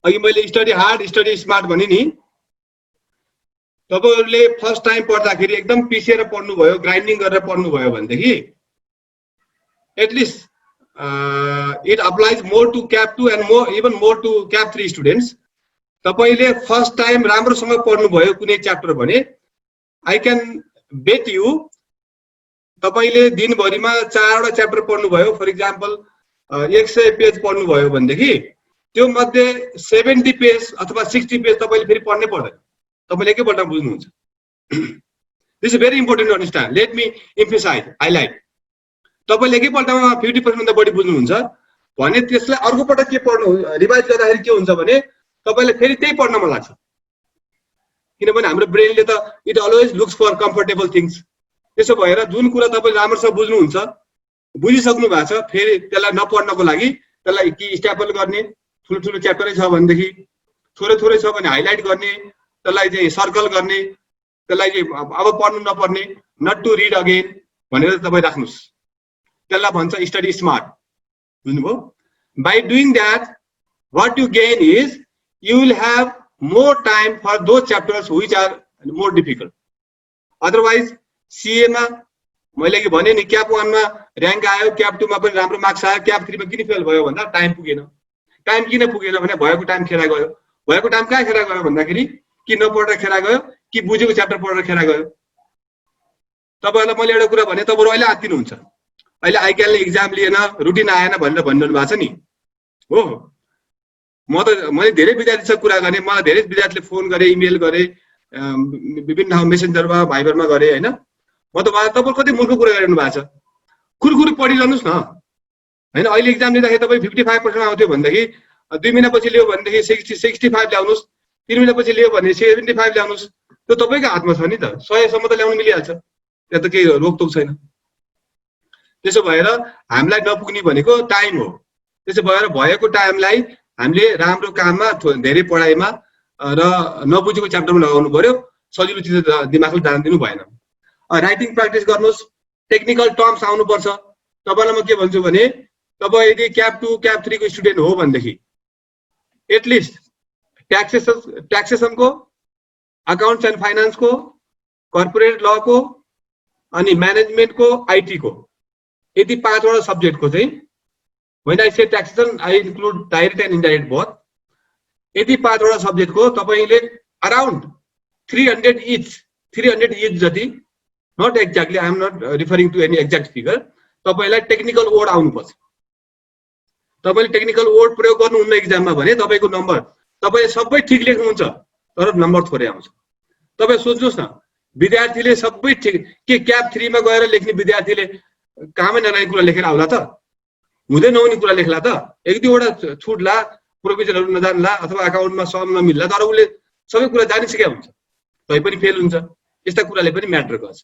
अघि मैले स्टडी हार्ड स्टडी स्मार्ट भने नि, तपाईहरुले फर्स्ट टाइम पढ्दाखेरि एकदम पिसेर पढ्नु भयो, ग्राइन्डिङ गरेर पढ्नु भयो भनेदेखि at least it applies more to CAP 2 and even more to CAP 3 students. तपाईले फर्स्ट टाइम राम्रोसँग पढ्नु भयो कुनै च्याप्टर भने आई क्यान बेट यु तपाईले दिनभरिमा 4 वटा च्याप्टर पढ्नु भयो, फर एक्जाम्पल 100 पेज पढ्नु भयो भनेदेखि त्यो मध्ये 70 पेज अथवा 60 पेज तपाईले फेरि पढ्नै पर्दैन, तपाईले एकैपल्टमा बुझ्नुहुन्छ। This is very important to understand. Let me emphasise, highlight. तपाईले एकैपल्टमा 50% भन्दा बढी बुझ्नुहुन्छ भने त्यसलाई अर्को पटक के पढ्नु रिभाइज गर्दाखेरि के हुन्छ भने तपाईले फेरि त्यही पढ्न मन लाग्छ। किनभने हाम्रो ब्रेनले त it always looks for comfortable things. त्यसो भएर जुन कुरा तपाईले राम्रोसँग बुझ्नुहुन्छ, बुझिसक्नु भएको छ, फेरि त्यसलाई नपढ्नको लागि त्यसलाई कि स्ट्यापल गर्ने, ठुलो च्याप्टरै छ भनेदेखि थोरै छ भने हाइलाइट गर्ने, त्यसलाई चाहिँ सर्कल गर्ने, त्यसलाई चाहिँ अब पढ्नु नपर्ने, नट टु रिड अगेन भनेर तपाई राख्नुस्। त्यसलाई भन्छ स्टडी स्मार्ट। बुझ्नुभयो? By doing that what you gain is you will have more time for those chapters which are more difficult. Otherwise CA मा मैले के भने नि क्याप 1 मा र्याङ्क आयो, क्याप 2 मा पनि राम्रो मार्क्स आयो, क्याप 3 मा किन फेल भयो भन्दा टाइम पुगेन। टाइम किन पुगेन भने भएको टाइम खेरा गयो। भएको टाइम कहाँ खेरा गयो भन्दाखेरि कि नपढेर खेरा गयो कि बुझेको च्याप्टर पढेर खेरा गयो। तपाईहरुलाई मैले एउटा कुरा भने तपाईहरु अहिले आत्तिनुहुन्छ। अहिले आइक्यालले एक्जाम लिएन, रुटिन आएन भनेर भन्नु भएको छ नि हो। मैले धेरै विद्यार्थीसँग कुरा गर्ने, मलाई धेरै विद्यार्थीले फोन गरे, इमेल गरे, विभिन्न ठाउँ मेसेन्जरमा भाइबरमा गरे हैन। म त तपाईहरु कति मूर्ख कुरा गरिरहनु भएको छ। खुरखुरी पढिरहनुस् न हैन। अहिले एक्जाम लिँदाखेरि तपाई 55% आउँथ्यो भनेदेखि 2 महिनापछि लियो भनेदेखि 65 ल्याउनुस्, 3 महिनापछि लियो भने 75 ल्याउनुस्। त्यो तपाईको हातमा छ नि त। 100 सम्म त ल्याउन मिलिहाल्छ, त्यहाँ त केही रोकटोक छैन। त्यसो भएर हामीलाई नपुग्ने भनेको टाइम हो। त्यसो भएर भएको टाइमलाई हामीले राम्रो काममा, धेरै पढाइमा र नबुझेको च्याप्टरमा लगाउनु पर्यो। सजिलो चिज दिमागले जान दिनु भएन। राइटिङ प्र्याक्टिस गर्नुस्, टेक्निकल टर्म्स आउनुपर्छ। तपाईलाई म के भन्छु भने तपाईँ यदि क्याप 2 क्याप 3 को स्टुडेन्ट हो भनेदेखि एटलिस्ट ट्याक्सेसनको, अकाउन्ट्स एन्ड फाइनान्सको, कर्पोरेट लको अनि म्यानेजमेन्टको, आइटीको यदि 5 वटा सब्जेक्टको चाहिँ when I say taxation I include direct and indirect both, यदि 5 वटा सब्जेक्टको तपाईले अराउन्ड 300 each जति, not exactly, I am not referring to any exact figure, तपाईलाई टेक्निकल वर्ड आउनुपर्छ। तपाईले टेक्निकल वर्ड प्रयोग गर्नुहुन्न एक्जाममा भने तपाईको नम्बर, तपाईले सबै ठीक लेख्नुहुन्छ तर नम्बर थोरै आउँछ। तपाई सोच्नुस् न, विद्यार्थीले सबै ठीक के क्याप 3 मा गएर लेख्ने विद्यार्थीले कामै नराखेको कुरा लेखेर आउला त? हुँदै नहुने कुरा लेख्ला त? एक दुईवटा छुट्ला, प्रोभिजनहरु नजान्ला अथवा अकाउन्टमा सम नमिल्ला, तर उले सबै कुरा जानिसकेको हुन्छ, तै पनि फेल हुन्छ। यस्ता कुराले पनि म्याटर गर्छ।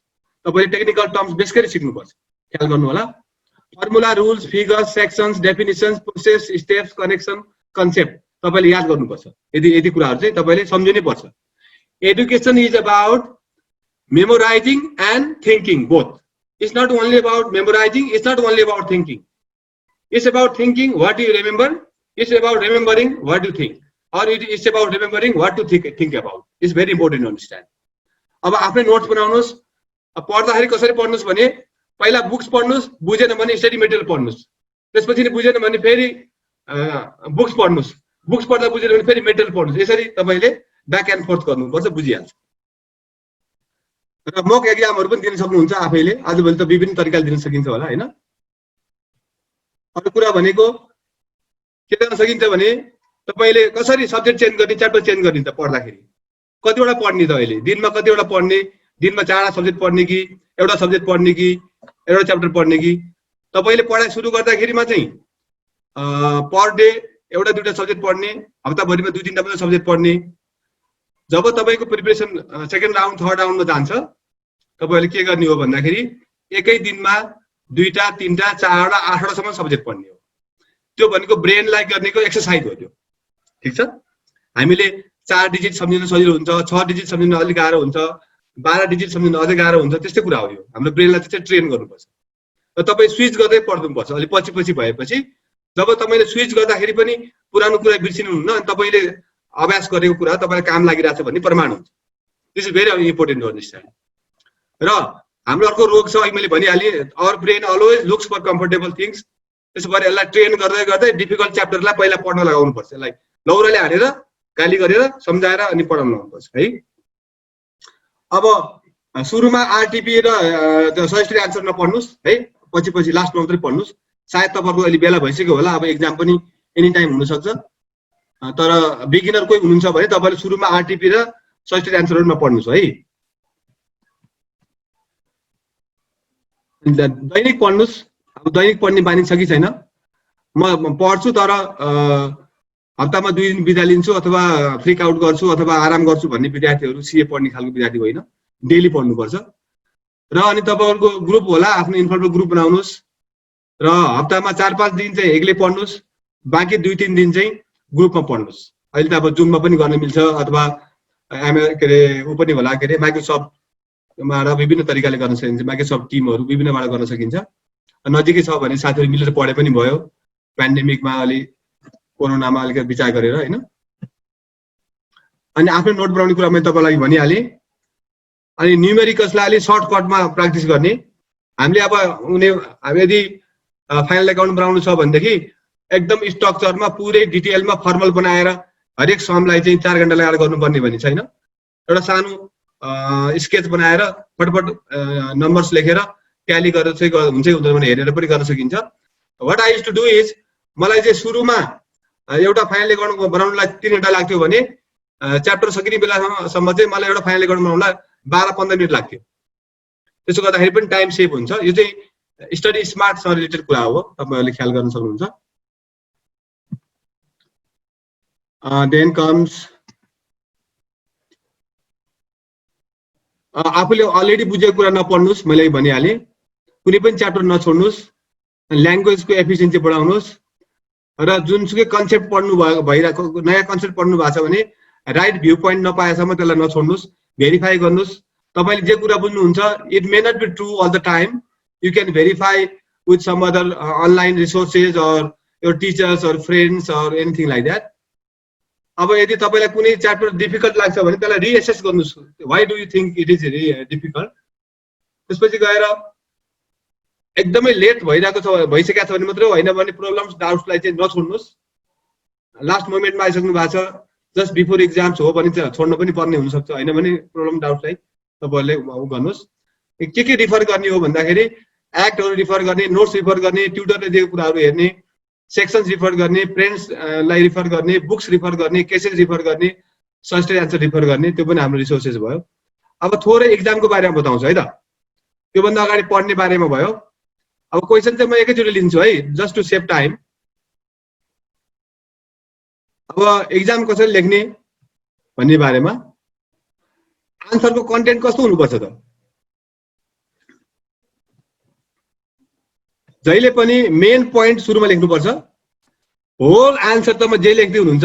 तपाईले टेक्निकल टर्म्स बेसकरी सिक्नुपर्छ, ख्याल गर्नु होला। Formula, rules, figures, sections, definitions, process, steps, connection, concept तपाईले याद गर्नुपर्छ। यदि कुराहरु चाहिँ तपाईले सम्झिनै पर्छ। Education is about memorizing and thinking both. It's not only about memorizing, it's not only about thinking. It's about thinking what you remember, it's about remembering what you think, or it's about remembering what to think about. It's very important to understand. अब आफ्नै notes बनाउनुस्, पढ्दाखेरि कसरी पढ्नुस् भने पहिला books पढ्नुस्, बुझेन भने study material पढ्नुस्, त्यसपछि नि बुझेन भने फेरि बुक्स पढ्नुस्, बुक्स पढ्दा बुझेन भने फेरि मेटेरियल पढ्नुस्। यसरी तपाईले ब्याक एन्ड फोर्थ गर्नुपर्छ, बुझिहाल्छ। र मक एक्जामहरु पनि दिन सक्नुहुन्छ आफैले। आजभोलि त विभिन्न तरिकाले दिन सकिन्छ होला हैन। अरु कुरा भनेको के गर्न सकिन्छ भने तपाईले कसरी सब्जेक्ट चेन्ज गर्ने, च्याप्टर चेन्ज गर्ने त पढ्दाखेरि कतिवटा पढ्ने त अहिले दिनमा कतिवटा पढ्ने, दिनमा 4 सब्जेक्ट पढ्ने कि एउटा सब्जेक्ट पढ्ने कि एउटा च्याप्टर पढ्ने कि तपाईले पढाइ सुरु गर्दाखेरिमा चाहिँ पर डे एउटा दुईटा सब्जेक्ट पढ्ने, हप्ताभरिमा 2-3टा मात्र सब्जेक्ट पढ्ने। जब तपाईको प्रिपरेसन सेकेन्ड राउन्ड थर्ड राउन्डमा जान्छ तपाईले के गर्ने हो भन्दाखेरि एकै दिनमा 2टा 3टा 4वटा 8वटा सम्म सब्जेक्ट पढ्ने हो। त्यो भनेको ब्रेनलाई गर्नेको एक्सरसाइज हो त्यो, ठीक छ। हामीले 4 डिजिट सम्झिन सजिलो हुन्छ, 6 डिजिट सम्झिन अलि गाह्रो हुन्छ, 12 डिजिट सम्झिन अझै गाह्रो हुन्छ, त्यस्तै कुरा हो यो। हाम्रो ब्रेनलाई त्यसै ट्रेन गर्नुपर्छ र तपाई स्विच गर्दै पढ्नुपर्छ। अलि पछि भएपछि जब तपाईले स्विच गर्दाखेरि पनि पुरानो कुरा बिर्सिनुहुन्न अनि तपाईले अभ्यास गरेको कुरा तपाईलाई काम लागिरहेछ भन्ने प्रमाण हुन्छ। This is very important to understand. र हाम्रो अर्को रोग छ, अहिले मैले भनिहालेँ, our brain always looks for comfortable things. त्यसो भएर यसलाई ट्रेन गर्दै गर्दै डिफिकल्ट च्याप्टरलाई पहिला पढ्न लगाउनु पर्छ। यसलाई लौराले हानेर गाली गरेर सम्झाएर अनि पढाउन लाउनुपर्छ है। अब सुरुमा आरटीपी र सजेस्टेड आन्सर नपढ्नुस् है, पछि लास्टमा मात्रै पढ्नुस्। सायद तपाईहरुको अलि बेला भइसक्यो होला, अब एक्जाम पनि एनी टाइम हुन सक्छ। तर बिगिनर कोही हुनुहुन्छ भने तपाईले सुरुमा आरटीपी र सजेस्टेड आन्सरहरु नपढ्नुस् है। दैनिक पढ्नुस्। अब दैनिक पढ्ने बानी छ कि छैन? म पढ्छु तर हप्तामा 2 दिन बिदा लिन्छु अथवा फ्रिक आउट गर्छु अथवा आराम गर्छु भन्ने विद्यार्थीहरु सीए पढ्ने खालको विद्यार्थी होइन। डेली पढ्नुपर्छ। र अनि तपाईहरुको ग्रुप होला, आफ्नो इन्फर्मल ग्रुप बनाउनुस् र हप्तामा 4-5 दिन चाहिँ एक्लै पढ्नुस्, बाँकी 2-3 दिन चाहिँ ग्रुपमा पढ्नुस्। अहिले त अब जुममा पनि गर्न मिल्छ अथवा ऊ पनि होला, के अरे माइक्रोसफ्टमा विभिन्न तरिकाले गर्न सकिन्छ। माइक्रोसफ्ट टिमहरु विभिन्नबाट गर्न सकिन्छ। नजिकै छ भने साथीहरु मिलेर पढे पनि भयो, पेन्डेमिकमा अलि कोरोनामा अलिकति विचार गरेर हैन। अनि आफ्नो नोट बनाउने कुरा मैले तपाईलाई भनिहालेँ। अनि न्युमेरिकल्सलाई अलि सर्टकटमा प्र्याक्टिस गर्ने। हामीले अब यदि फाइनल अकाउन्ट बनाउनु छ भनेदेखि एकदम स्ट्रक्चरमा पुरै डिटेलमा फर्मल बनाएर हरेक समलाई चाहिँ 4 घण्टा लगाएर गर्नुपर्ने भन्ने छैन। एउटा सानो स्केच बनाएर फटफट नम्बर्स लेखेर ट्याली गरेर चाहिँ हुन्छ हुँदैन भने हेरेर पनि गर्न सकिन्छ। What I use to do is, मलाई चाहिँ सुरुमा एउटा फाइनल अकाउन्ट बनाउनलाई 3 घण्टा लाग्थ्यो भने च्याप्टर सकिने बेलासम्म चाहिँ मलाई एउटा फाइनल अकाउन्ट बनाउनलाई 12-15 मिनेट लाग्थ्यो। त्यसो गर्दाखेरि पनि टाइम सेभ हुन्छ। यो चाहिँ स्टडी स्मार्टसँग रिलेटेड कुरा हो, तपाईहरुले ख्याल गर्न सक्नुहुन्छ। देन कम्स आफूले अलरेडी बुझेको कुरा नपढ्नुस्, मैले भनिहालेँ। कुनै पनि च्याप्टर नछोड्नुस्, ल्याङ्ग्वेजको एफिसिएन्सी बढाउनुस् र जुनसुकै कन्सेप्ट पढ्नु भइरहेको नयाँ कन्सेप्ट पढ्नु भएको छ भने राइट भ्यू पोइन्ट नपाएसम्म त्यसलाई नछोड्नुस्, भेरिफाई गर्नुस्। तपाईले जे कुरा बुझ्नुहुन्छ it may not be true all the time, you can verify with some other online resources or your teachers or friends or anything like that. अब यदि तपाईलाई कुनै च्याप्टर डिफिकल्ट लाग्छ भने त्यसलाई रिएसेस गर्नुस्, why do you think it is difficult. त्यसपछि गएर एकदमै लेट भइरहेको छ भइसकेको छ भने मात्रै होइन भने प्रब्लम्स डाउट्सलाई चाहिँ नछोड्नुस्. लास्ट मोमेन्टमा आइसक्नु भएको छ जस्ट बिफोर एक्जाम्स हो भने चाहिँ छोड्नु पनि पर्ने हुन सक्छ, हैन भने प्रब्लम डाउट्सलाई तपाईहरुले गर्नुस्. के रिफर गर्ने हो भन्दाखेरि एक्टहरु रिफर गर्ने, नोट्स रिफर गर्ने, ट्युटरले दिएको कुराहरु हेर्ने, सेक्सन्स रिफर गर्ने, फ्रेन्ड्सलाई रिफर गर्ने, बुक्स रिफर गर्ने, केसेस रिफर गर्ने, सजेस्टेड एन्सर रिफर गर्ने, त्यो पनि हाम्रो रिसोर्सेस भयो. अब थोरै एक्जामको बारेमा बताउँछु है त. त्यो भन्दा अगाडि पढ्ने बारेमा भयो. अब क्वेशन चाहिँ म एकैचोटी लिन्छु है, जस्ट टु सेभ टाइम. अब एक्जाम कसरी लेख्ने भन्ने बारेमा. आन्सरको कन्टेन्ट कस्तो हुनुपर्छ त? जहिले पनि मेन पोइन्ट सुरुमा लेख्नुपर्छ. होल आन्सर त म जे लेख्दै हुनुहुन्छ,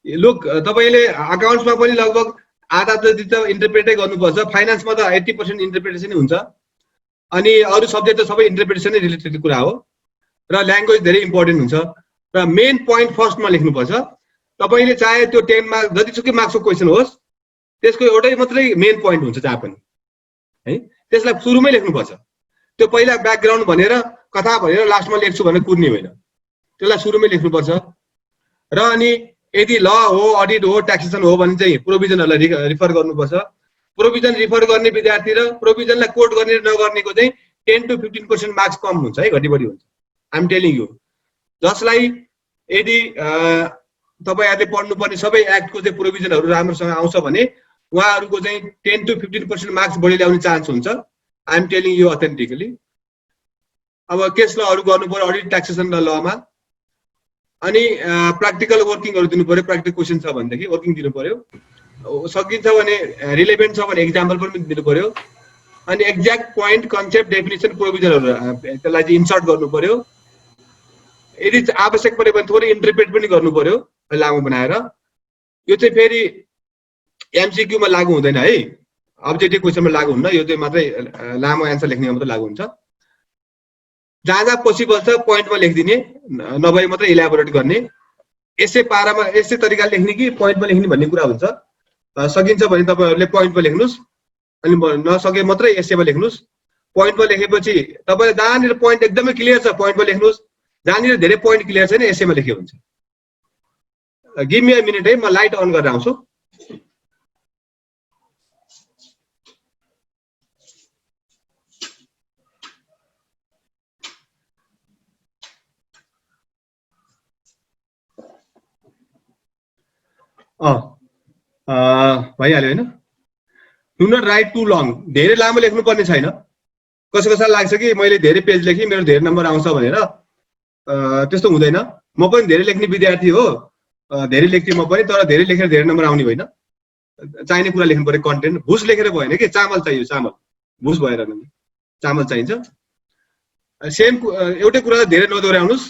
लोक तपाईले अकाउन्ट्समा पनि लगभग आधा जति त इन्टरप्रेटै गर्नुपर्छ. फाइनान्समा त 80% इन्टरप्रिटेसन हुन्छ. अनि अरु सब्जेक्ट त सबै इन्टरप्रिटेसनै रिलेटेड कुरा हो र ल्याङ्ग्वेज धेरै इम्पोर्टेन्ट हुन्छ. र मेन पोइन्ट फर्स्टमा लेख्नुपर्छ. तपाईले चाहे त्यो 10 मार्क्स जतिसुकै मार्क्सको क्वेशन होस्, त्यसको एउटै मात्रै मेन पोइन्ट हुन्छ जहाँ पनि है, त्यसलाई सुरुमै लेख्नुपर्छ. त्यो पहिला ब्याकग्राउन्ड भनेर कथा भनेर लास्टमा लेख्छु भनेर कुर्ने होइन, त्यसलाई सुरुमै लेख्नुपर्छ. र अनि यदि ल हो, अडिट हो, ट्याक्सेसन हो भने चाहिँ प्रोभिजनहरुलाई रिफर गर्नुपर्छ. प्रोभिजन रिफर गर्ने विद्यार्थी र प्रोभिजनलाई कोट गर्ने र नगर्नेको चाहिँ 10 to 15% मार्क्स कम हुन्छ है, घटी बढी हुन्छ. आइ एम टेलिङ यु. जसलाई यदि तपाईहरुले पढ्नुपर्ने सबै एक्टको चाहिँ प्रोभिजनहरु राम्रोसँग आउँछ भने उहाँहरुको चाहिँ 10 to 15% मार्क्स बढी ल्याउने चान्स हुन्छ. I am telling you authentically. अब केस लहरु गर्नु पर्यो, अडिट, ट्याक्सेसन र लमा. अनि प्र्याक्टिकल वर्किङहरु दिनु पर्यो. प्र्याक्टिकल क्वेशन छ भनेदेखि वर्किङ दिनु पर्यो. सकिन्छ भने रिलेभेन्ट छ भने एक्जाम्पल पनि दिनु पर्यो. अनि एक्ज्याक्ट पोइन्ट, कन्सेप्ट, डेफिनिसन, प्रोभिजनहरु त्यसलाई चाहिँ इन्सर्ट गर्नु पर्यो. यदि आवश्यक परे भने थोरै इन्टरप्रेट पनि गर्नु पर्यो लामो बनाएर. यो चाहिँ फेरि एमसीक्यू मा लागू हुँदैन है, अब्जेक्टिभ क्वेशनमा लागू हुन्न. यो चाहिँ मात्रै लामो एन्सर लेख्नेमा मात्रै लागू हुन्छ. जहाँ जहाँ पोसिबल छ पोइन्टमा लेखिदिने, नभए मात्रै इलाबोरेट गर्ने. यसै पारामा यसै तरिकाले लेख्ने कि पोइन्टमा लेख्ने भन्ने कुरा हुन्छ. सकिन्छ भने तपाईहरुले पोइन्टमा लेख्नुस्, अनि नसके मात्रै एसेमा लेख्नुस्. पोइन्टमा लेखेपछि तपाईले जहाँनिर पोइन्ट एकदमै क्लियर छ पोइन्टमा लेख्नुस्, जहाँनिर धेरै पोइन्ट क्लियर छैन एसेमा लेखे हुन्छ. गिभ मी अ मिनेट है, म लाइट अन गरेर आउँछु. भइहाल्यो होइन. Do not write too long. धेरै लामो लेख्नु पर्ने छैन. कसैलाई लाग्छ कि मैले धेरै पेज लेखेँ मेरो धेरै नम्बर आउँछ भनेर. त्यस्तो हुँदैन. म पनि धेरै लेख्ने विद्यार्थी हो, धेरै लेख्थेँ म पनि, तर धेरै लेखेर धेरै नम्बर आउने होइन. चाहिने कुरा लेख्नु पर्यो, कन्टेन्ट. भुस लेखेर भएन कि, चामल चाहियो, चामल. भुस भएर नि चामल चाहिन्छ. सेम एउटै कुरा धेरै नदोहोऱ्याउनुस्,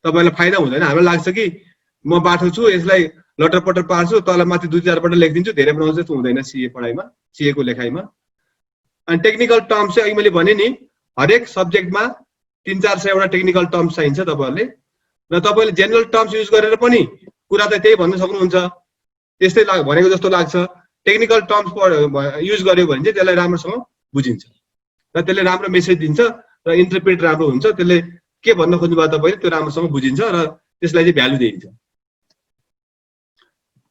तपाईलाई फाइदा हुँदैन. हामीलाई लाग्छ कि म बाठो छु, यसलाई लटर पटर पार्छु, तल माथि 2-4 पल्ट लेखिदिन्छु, धेरै बनाउँछ, जस्तो हुँदैन सीए पढाइमा, सीए को लेखाइमा. अनि टेक्निकल टर्म्स चाहिँ मैले भने नि, हरेक सब्जेक्टमा 300-400 वटा टेक्निकल टर्म्स चाहिन्छ तपाईहरुले. र तपाईले जेनरल टर्म्स युज गरेर पनि कुरा त त्यही भन्न सक्नुहुन्छ. त्यस्तै भनेको जस्तो लाग्छ. टेक्निकल टर्म्स युज गर्यो भने चाहिँ त्यसलाई राम्रोसँग बुझिन्छ र त्यसले राम्रो मेसेज दिन्छ र इन्टरप्रेट राम्रो हुन्छ. त्यसले के भन्न खोज्नु भयो तपाईले त्यो राम्रोसँग बुझिन्छ र त्यसलाई चाहिँ भ्यालु दिइन्छ.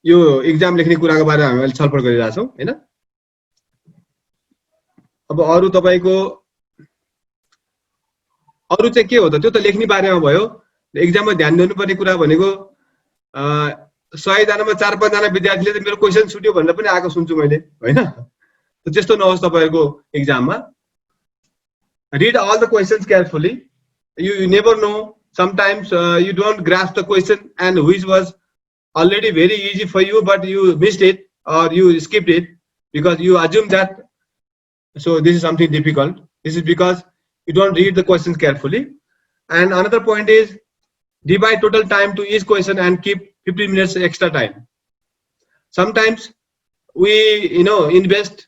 यो एक्जाम लेख्ने कुराको बारेमा हामी अहिले छलफल गरिरहेका छौं हैन. अब अरु तपाईको अरु चाहिँ के हो त, त्यो त लेख्ने बारेमा भयो. एक्जाममा ध्यान दिनुपर्ने कुरा भनेको 100 जनामा 4-5 जना विद्यार्थीले त मेरो क्वेशन छुट्यो भनेर पनि आएको सुन्छु मैले हैन. त्यस्तो नहोस् तपाईहरुको एक्जाममा. Read all the questions carefully. You never know. Sometimes you don't grasp the question and which was already very easy for you, but you missed it or you skipped it because you assume that. So this is something difficult. This is because you don't read the questions carefully. And another point is divide total time to each question and keep 15 minutes extra time. Sometimes we invest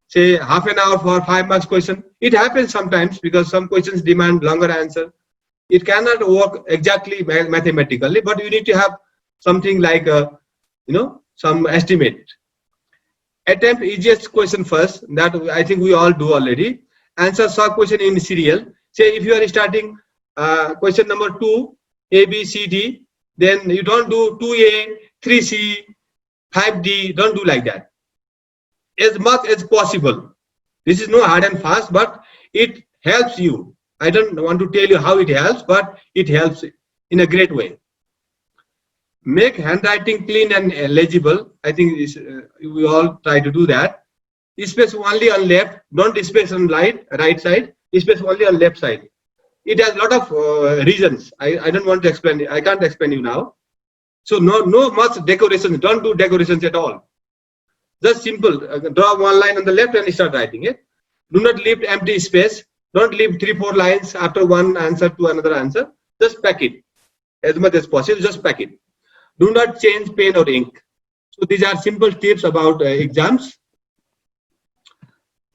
say half an hour for 5 marks question. It happens sometimes because some questions demand longer answer. It cannot work exactly mathematically, but you need to have something like some estimate. Attempt easiest question first. That I think we all do already. Answer sub question in serial. Say if you are starting question number 2, A, B, C, D, then you don't do 2A, 3C, 5D. Don't do like that. As much as possible. This is no hard and fast, but it helps you. I don't want to tell you how it helps, but it helps in a great way. Make handwriting clean and legible. I think we all try to do that. Space only on left. Don't space on right side. Space only on left side. It has a lot of reasons. I don't want to explain. I can't explain you now. So no much decorations. Don't do decorations at all. Just simple. Draw one line on the left and start writing it. Do not leave empty space. Don't leave 3-4 lines after one answer to another answer. Just pack it as much as possible. Just pack it. Do not change pen or ink. So these are simple tips about exams.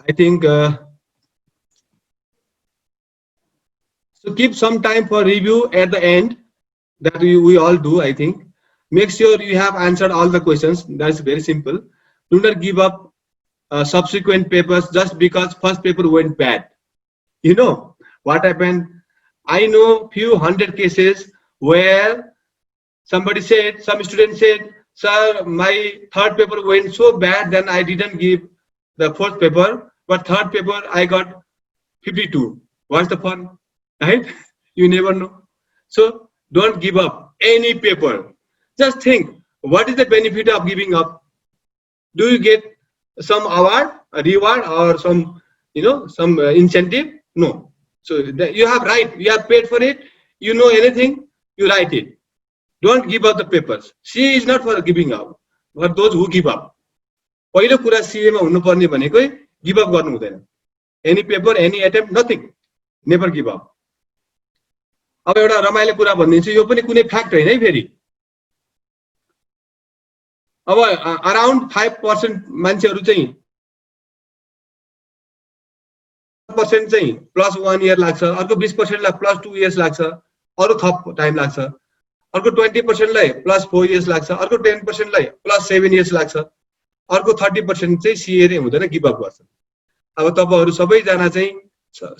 I think so. Keep some time for review at the end. That we all do. I think. Make sure you have answered all the questions. That's very simple. Do not give up subsequent papers just because first paper went bad. You know what happened? I know few hundred cases where somebody said, some student said, sir, my third paper went so bad, then I didn't give the fourth paper, but third paper I got 52. What's the fun? Right? You never know. So don't give up any paper. Just think, what is the benefit of giving up? Do you get some award, a reward, or some, some incentive? No. So you have right. You have paid for it. You know anything, you write it. Don't give up the papers. CA is not for giving up. For those who give up. पहिलो कुरा CA मा हुनुपर्ने भनेकै give up गर्नु हुँदैन. Any paper, any attempt, nothing. Never give up. अब एउटा रमाइलो कुरा भनिदिन्छु, यो पनि कुनै फ्याक्ट हैन है फेरि. अब अराउन्ड 5% मान्छेहरु चाहिँ % चाहिँ प्लस 1 इयर लाग्छ, अर्को 20% लाई प्लस 2 इयर्स लाग्छ, अरु थप टाइम लाग्छ, अर्को 20% लाई प्लस 4 इयर्स लाग्छ, अर्को 10% लाई प्लस 7 इयर्स लाग्छ, अर्को 30% चाहिँ सीए नै हुँदैन, गिभ अप गर्छ. अब तपाईहरु सबै जना चाहिँ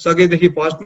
सकेदेखि फर्स्ट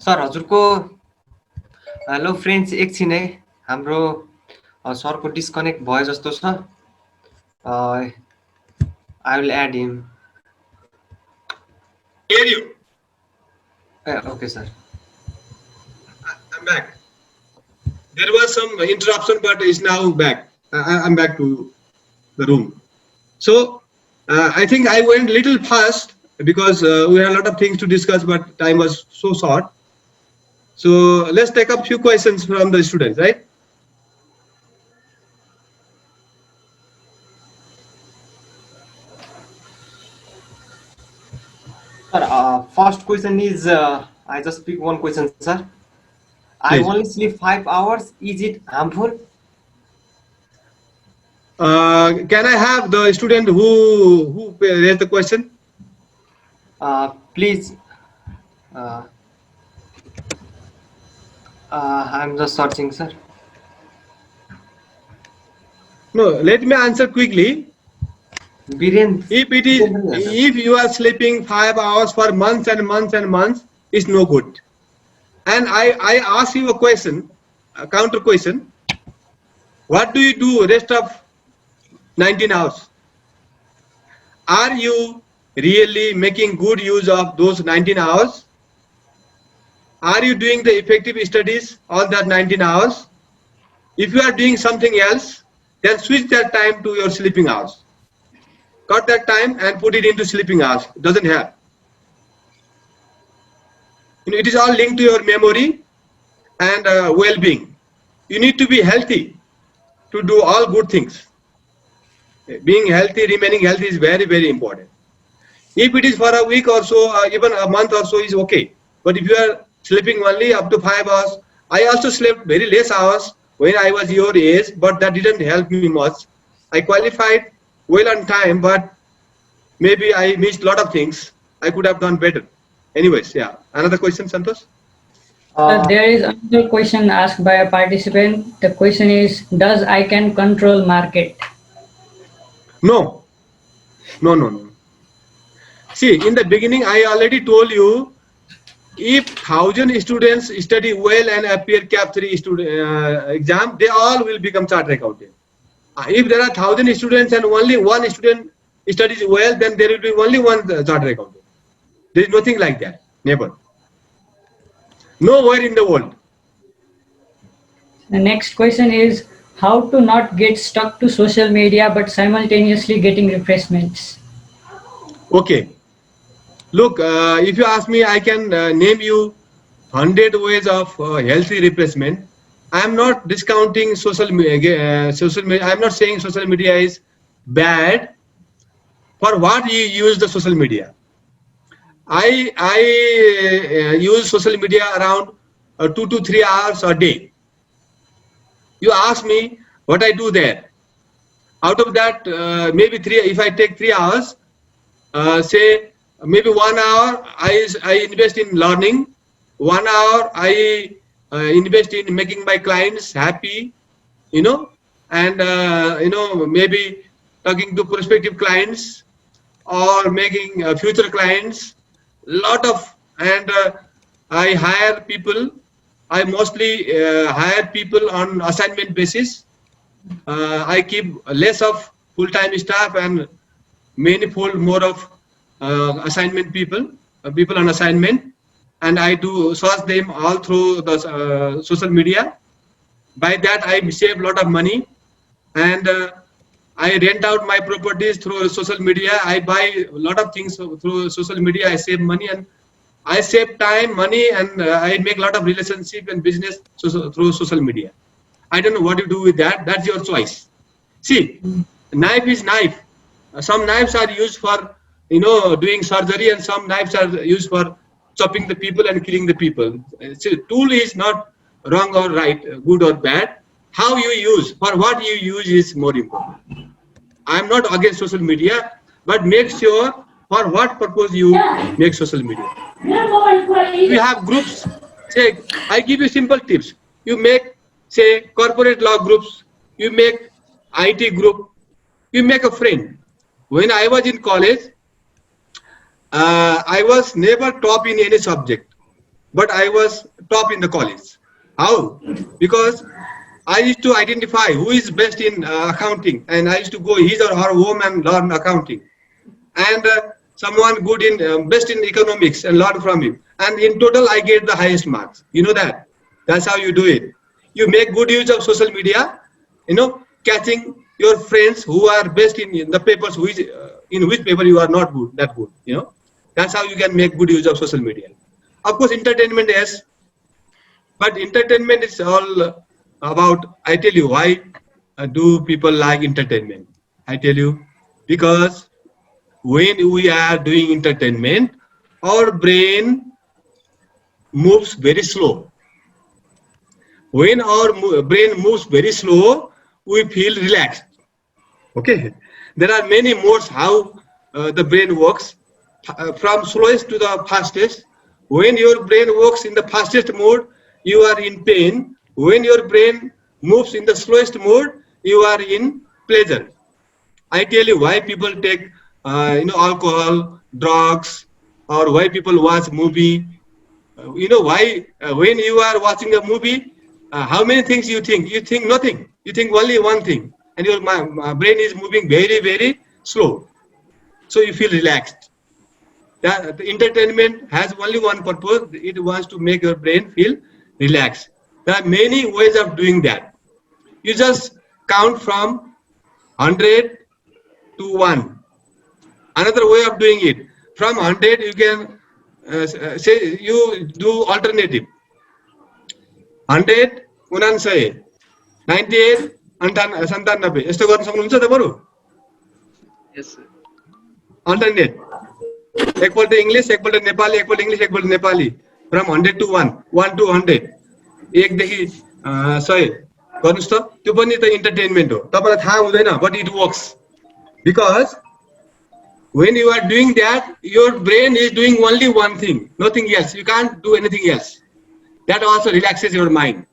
सर हजुरको हेलो फ्रेन्ड्स एकछिन है हाम्रो सरको डिस्कनेक्ट भयो जस्तो छ. I will add him. Hear you. Okay, sir. I'm back. There was some interruption, but it's now back. I'm back to the room. So I think I went little fast because we had a lot of things to discuss, but time was so short. So let's take up few questions from the students, right? Sir, first question is, I just pick one question, sir. I Please. only sleep 5 hours. Is it harmful? Can I have the student who raised the question? Please. I'm just searching, sir. No, let me answer quickly. Biren. If you are sleeping 5 hours for months and months and months, it's no good. And I ask you a question, a counter question. What do you do rest of 19 hours? Are you really making good use of those 19 hours? Are you doing the effective studies all that 19 hours? If you are doing something else, then switch that time to your sleeping hours. Cut that time and put it into sleeping hours. It doesn't help. It is all linked to your memory and well-being. You need to be healthy to do all good things. Being healthy, remaining healthy is very, very important. If it is for a week or so, even a month or so is okay. But if you are sleeping only up to 5 hours, I also slept very less hours when I was your age, but that didn't help me much. I qualified well on time, but maybe I missed a lot of things. I could have done better. Anyways, yeah. Another question, Santosh? There is another question asked by a participant. The question is, does I can control market? No. No. See, in the beginning, I already told you, if 1,000 students study well and appear CAP 3 exam, they all will become chartered accountant. If there are 1,000 students and only one student studies well, then there will be only one chartered accountant. There is nothing like that. Never. Nowhere in the world. The next question is, how to not get stuck to social media but simultaneously getting refreshments? Okay. Look, if you ask me, I can name you 100 ways of healthy replacement. I am not discounting social media. I am not saying social media is bad. For what you use the social media? I use social media around 2 to 3 hours a day. You ask me what I do there. Out of that, maybe 3. If I take 3 hours, say maybe 1 hour I invest in learning. 1 hour I invest in making my clients happy, and maybe talking to prospective clients or making future clients. And I hire people. I mostly hire people on assignment basis. I keep less of full-time staff and manifold more of assignment people on assignment, and I do source them all through the social media. By that I save a lot of money, and I rent out my properties through social media. I buy a lot of things through social media. I save money, and I save time, money, and I make a lot of relationship and business through social media. I don't know what you do with that. That's your choice. See, knife is knife. Some knives are used for doing surgery, and some knives are used for chopping the people and killing the people. So tool is not wrong or right, good or bad. How you use, for what you use is more important. I am not against social media, but make sure for what purpose you make social media. We have groups. Say, I give you simple tips. You make, say, corporate law groups. You make IT group. You make a friend. When I was in college, I was never top in any subject, but I was top in the college. How? Because I used to identify who is best in accounting, and I used to go his or her home and learn accounting. And someone good in best in economics and learn from him. And in total, I get the highest marks. You know that? That's how you do it. You make good use of social media, catching your friends who are best in the papers, in which paper you are not that good. That's how you can make good use of social media. Of course, entertainment, yes, but entertainment is all about. I tell you why do people like entertainment. I tell you, because when we are doing entertainment, our brain moves very slow. When our brain moves very slow, we feel relaxed. Okay, there are many modes how the brain works, from slowest to the fastest. When your brain works in the fastest mode, you are in pain. When your brain moves in the slowest mode, you are in pleasure. I tell you why people take alcohol, drugs, or why people watch movie. You know why when you are watching a movie, how many things you think? You think nothing. You think only one thing, and your brain is moving very, very slow. So you feel relaxed. That the entertainment has only one purpose. It wants to make your brain feel relaxed. There are many ways of doing that. You just count from 100 to 1. Another way of doing it, from 100 you can say you do alternative. 100 99 98 97 यस्तो गर्न सक्नुहुन्छ तपाईहरु Yes, sir. Alternate एकपल्ट English एकपल्ट नेपाली एकपल्ट English एकपल्ट Nepali from 100 to 1 1 to 100 1 देखि 100 गर्नुस् त त्यो पनि त इन्टरटेनमेन्ट हो तपाईलाई थाहा हुँदैन but it works because when you are doing that your brain is doing only one thing, nothing else. You can't do anything else. That also relaxes your mind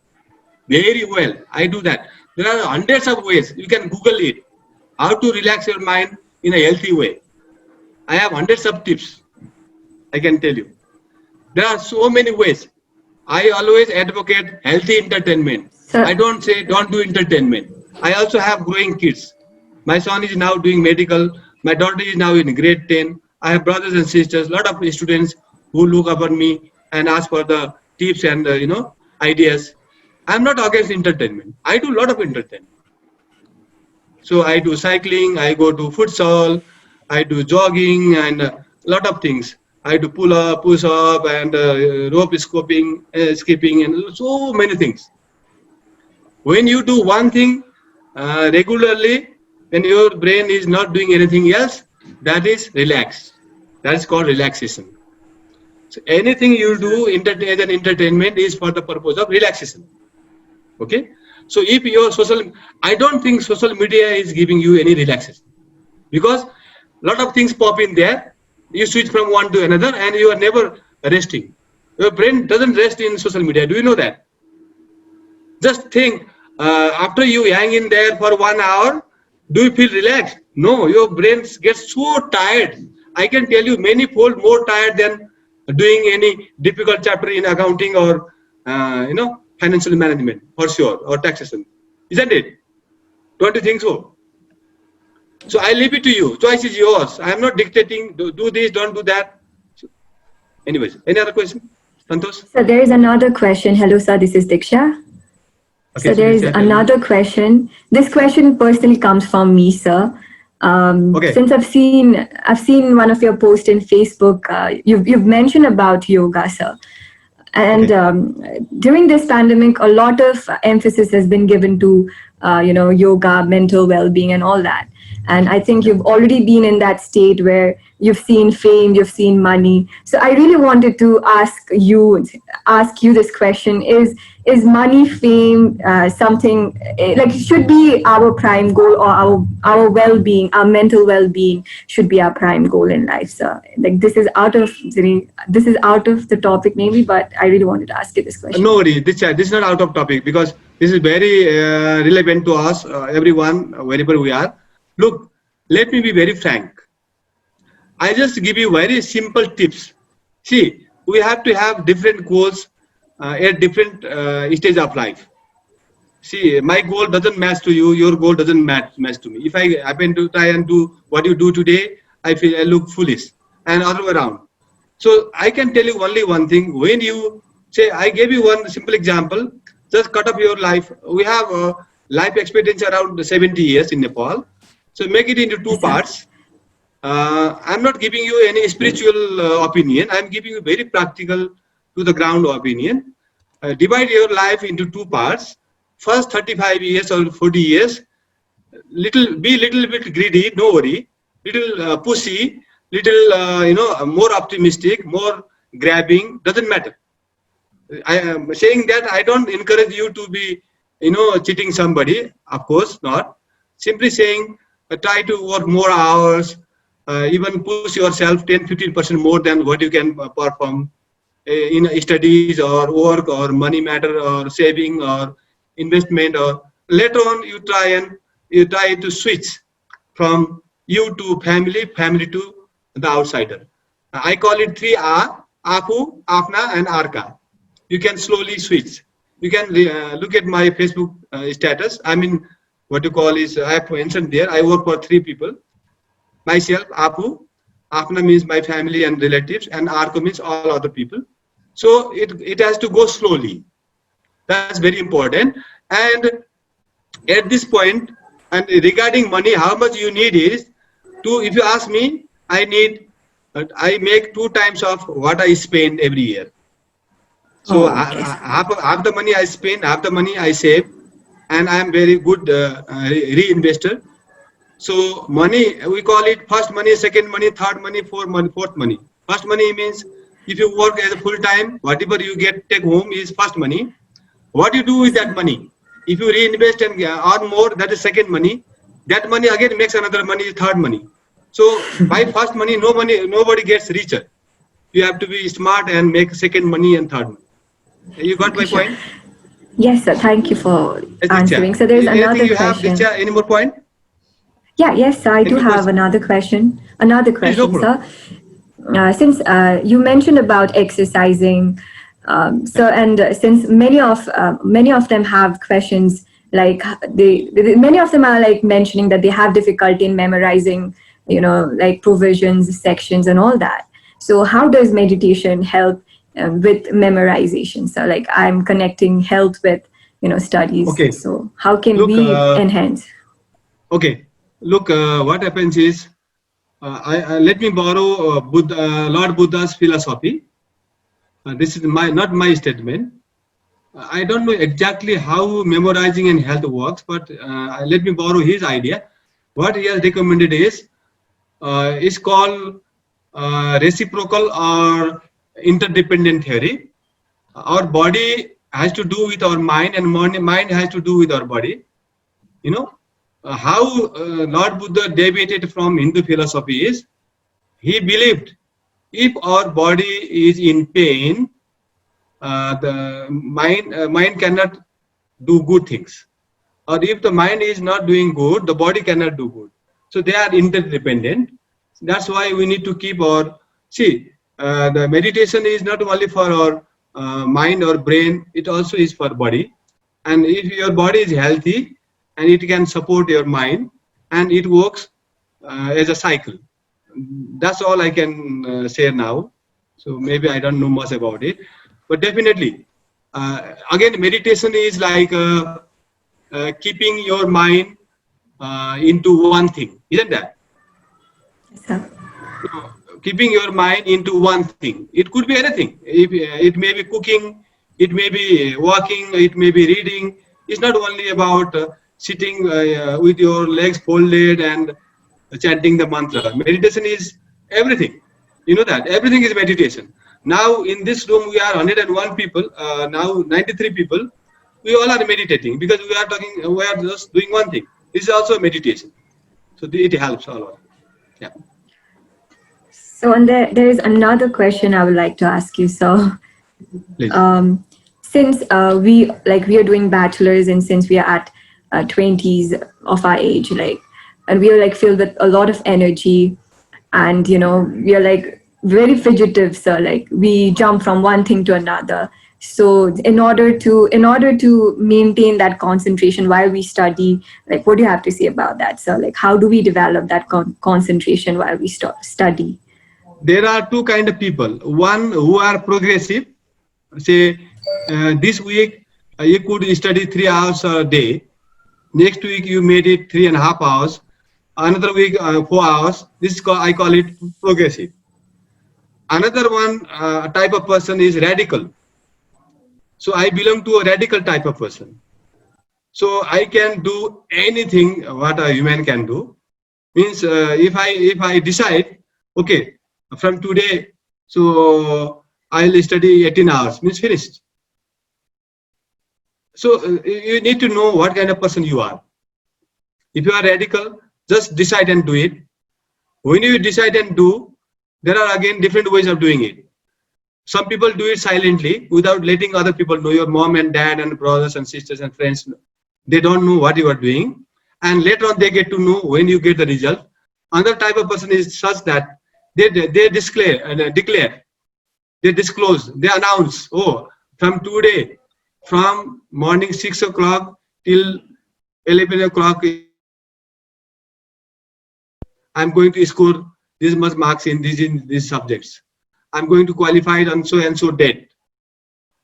very well. I do that. There are hundreds of ways. You can Google it, how to relax your mind in a healthy way. I have hundreds of tips, I can tell you. There are so many ways. I always advocate healthy entertainment. Sir. I don't say don't do entertainment. I also have growing kids. My son is now doing medical. My daughter is now in grade 10. I have brothers and sisters, lot of students who look upon me and ask for the tips and ideas. I'm not against entertainment. I do a lot of entertainment. So I do cycling, I go to futsal, I do jogging and a lot of things. I do pull up, push up and rope skipping and so many things. When you do one thing regularly, when your brain is not doing anything else, that is relaxed. That is called relaxation. So anything you do as an entertainment is for the purpose of relaxation. Okay? So if your I don't think social media is giving you any relaxation. Because a lot of things pop in there, you switch from one to another and you are never resting. Your brain doesn't rest in social media. Do you know that? Just think, after you hang in there for 1 hour, do you feel relaxed? No, your brain gets so tired. I can tell you many fold more tired than doing any difficult chapter in accounting or financial management for sure, or taxation. Isn't it? Don't you think so? So I leave it to you. Choice is yours. I am not dictating, do this, don't do that. So, anyways, any other question? Santosh? So there is another question. Hello, sir. This is Diksha. Okay, So there is another question. This question personally comes from me, sir. Okay. Since I've seen one of your posts in Facebook, you've mentioned about yoga, sir. And during this pandemic, a lot of emphasis has been given to yoga, mental well-being, and all that. And I think you've already been in that state where you've seen fame, you've seen money. So I really wanted to ask you this question: Is money, fame, something like should be our prime goal, or our well-being, our mental well-being should be our prime goal in life, sir? Like this is out of the topic maybe, but I really wanted to ask you this question. No worry, this is not out of topic because this is very relevant to us, everyone, wherever we are. Look, let me be very frank. I just give you very simple tips. See, we have to have different goals at different stage of life. See, my goal doesn't match to you, your goal doesn't match to me. If I happen to try and do what you do today, I feel I look foolish, and other way around. So I can tell you only one thing. When you say, I gave you one simple example, just cut off your life. We have a life expectancy around 70 years in Nepal. So make it into two parts. I'm not giving you any spiritual opinion. I'm giving you very practical to the ground opinion. Divide your life into two parts. First 35 years or 40 years, be little bit greedy, no worry. Little pushy, little more optimistic, more grabbing, doesn't matter. I am saying that I don't encourage you to be cheating somebody, of course not. Simply saying try to work more hours, even push yourself 10-15% more than what you can perform in studies or work or money matter or saving or investment, or later on you try to switch from you to family, family to the outsider. I call it 3R, Apu, Apna, and Arka. You can slowly switch. You can look at my Facebook status. I mean, what you call is, I have mentioned there, I work for 3 people. Myself, Apu, Apna means my family and relatives, and Arka means all other people. So it has to go slowly. That's very important. And at this point, and regarding money, how much you need is to, if you ask me, I make 2 times of what I spend every year. So half the money I spend, half the money I save, and I am very good reinvestor. So money, we call it first money, second money, third money, fourth money. First money means if you work as a full time, whatever you take home is first money. What you do with that money? If you reinvest and earn more, that is second money. That money again makes another money, third money. So by first money, nobody gets richer. You have to be smart and make second money and third money. You got my point? Yes, sir. Thank you for answering. So there's another question. Any more point? Yeah, yes, I do have another question. Another question, sir. Since you mentioned about exercising, since many of them have questions, like many of them are like mentioning that they have difficulty in memorizing, like provisions, sections, and all that. So how does meditation help with memorization? So like I'm connecting health with studies. Okay. So how can we enhance? Okay. Look, what happens is, let me borrow Lord Buddha's philosophy. This is not my statement. I don't know exactly how memorizing and health works, but let me borrow his idea. What he has recommended is called reciprocal or interdependent theory. Our body has to do with our mind, and mind has to do with our body. How Lord Buddha deviated from Hindu philosophy is, he believed if our body is in pain, the mind cannot do good things, or if the mind is not doing good, the body cannot do good. So they are interdependent. That's why we need to keep our the meditation is not only for our mind or brain, it also is for body. And if your body is healthy, and it can support your mind, and it works as a cycle. That's all I can say now. So maybe I don't know much about it, but definitely, again, meditation is like keeping your mind into one thing, isn't that? Yes, Keeping your mind into one thing. It could be anything. It may be cooking, it may be walking, it may be reading. It's not only about sitting with your legs folded and chanting the mantra. Meditation is everything. You know that everything is meditation. Now in this room we are 101 people. Now 93 people. We all are meditating because we are just doing one thing. This is also meditation. So it helps a lot. Yeah. So and there is another question I would like to ask you. So, since we are doing bachelors, and since we are at 20s of our age, and we are filled with a lot of energy, and we are very fidgetive, so we jump from one thing to another. So in order to maintain that concentration while we study, what do you have to say about that? So how do we develop that concentration while we study? There are 2 kinds of people. One who are progressive. Say this week you could study 3 hours a day. Next week you made it 3.5 hours. Another week 4 hours. I call it progressive. Another one type of person is radical. So I belong to a radical type of person. So I can do anything what a human can do. Means if I decide, okay, from today, so I'll study 18 hours. Means finished. So you need to know what kind of person you are. If you are radical, just decide and do it. When you decide and do, there are again different ways of doing it. Some people do it silently without letting other people know. Your mom and dad and brothers and sisters and friends, they don't know what you are doing. and later on they get to know when you get the result. Another type of person is such that they declare, they disclose, they announce, oh, from today, from morning 6 o'clock till 11 o'clock, I'm going to score this much marks in these subjects. I'm going to qualify on so and so date.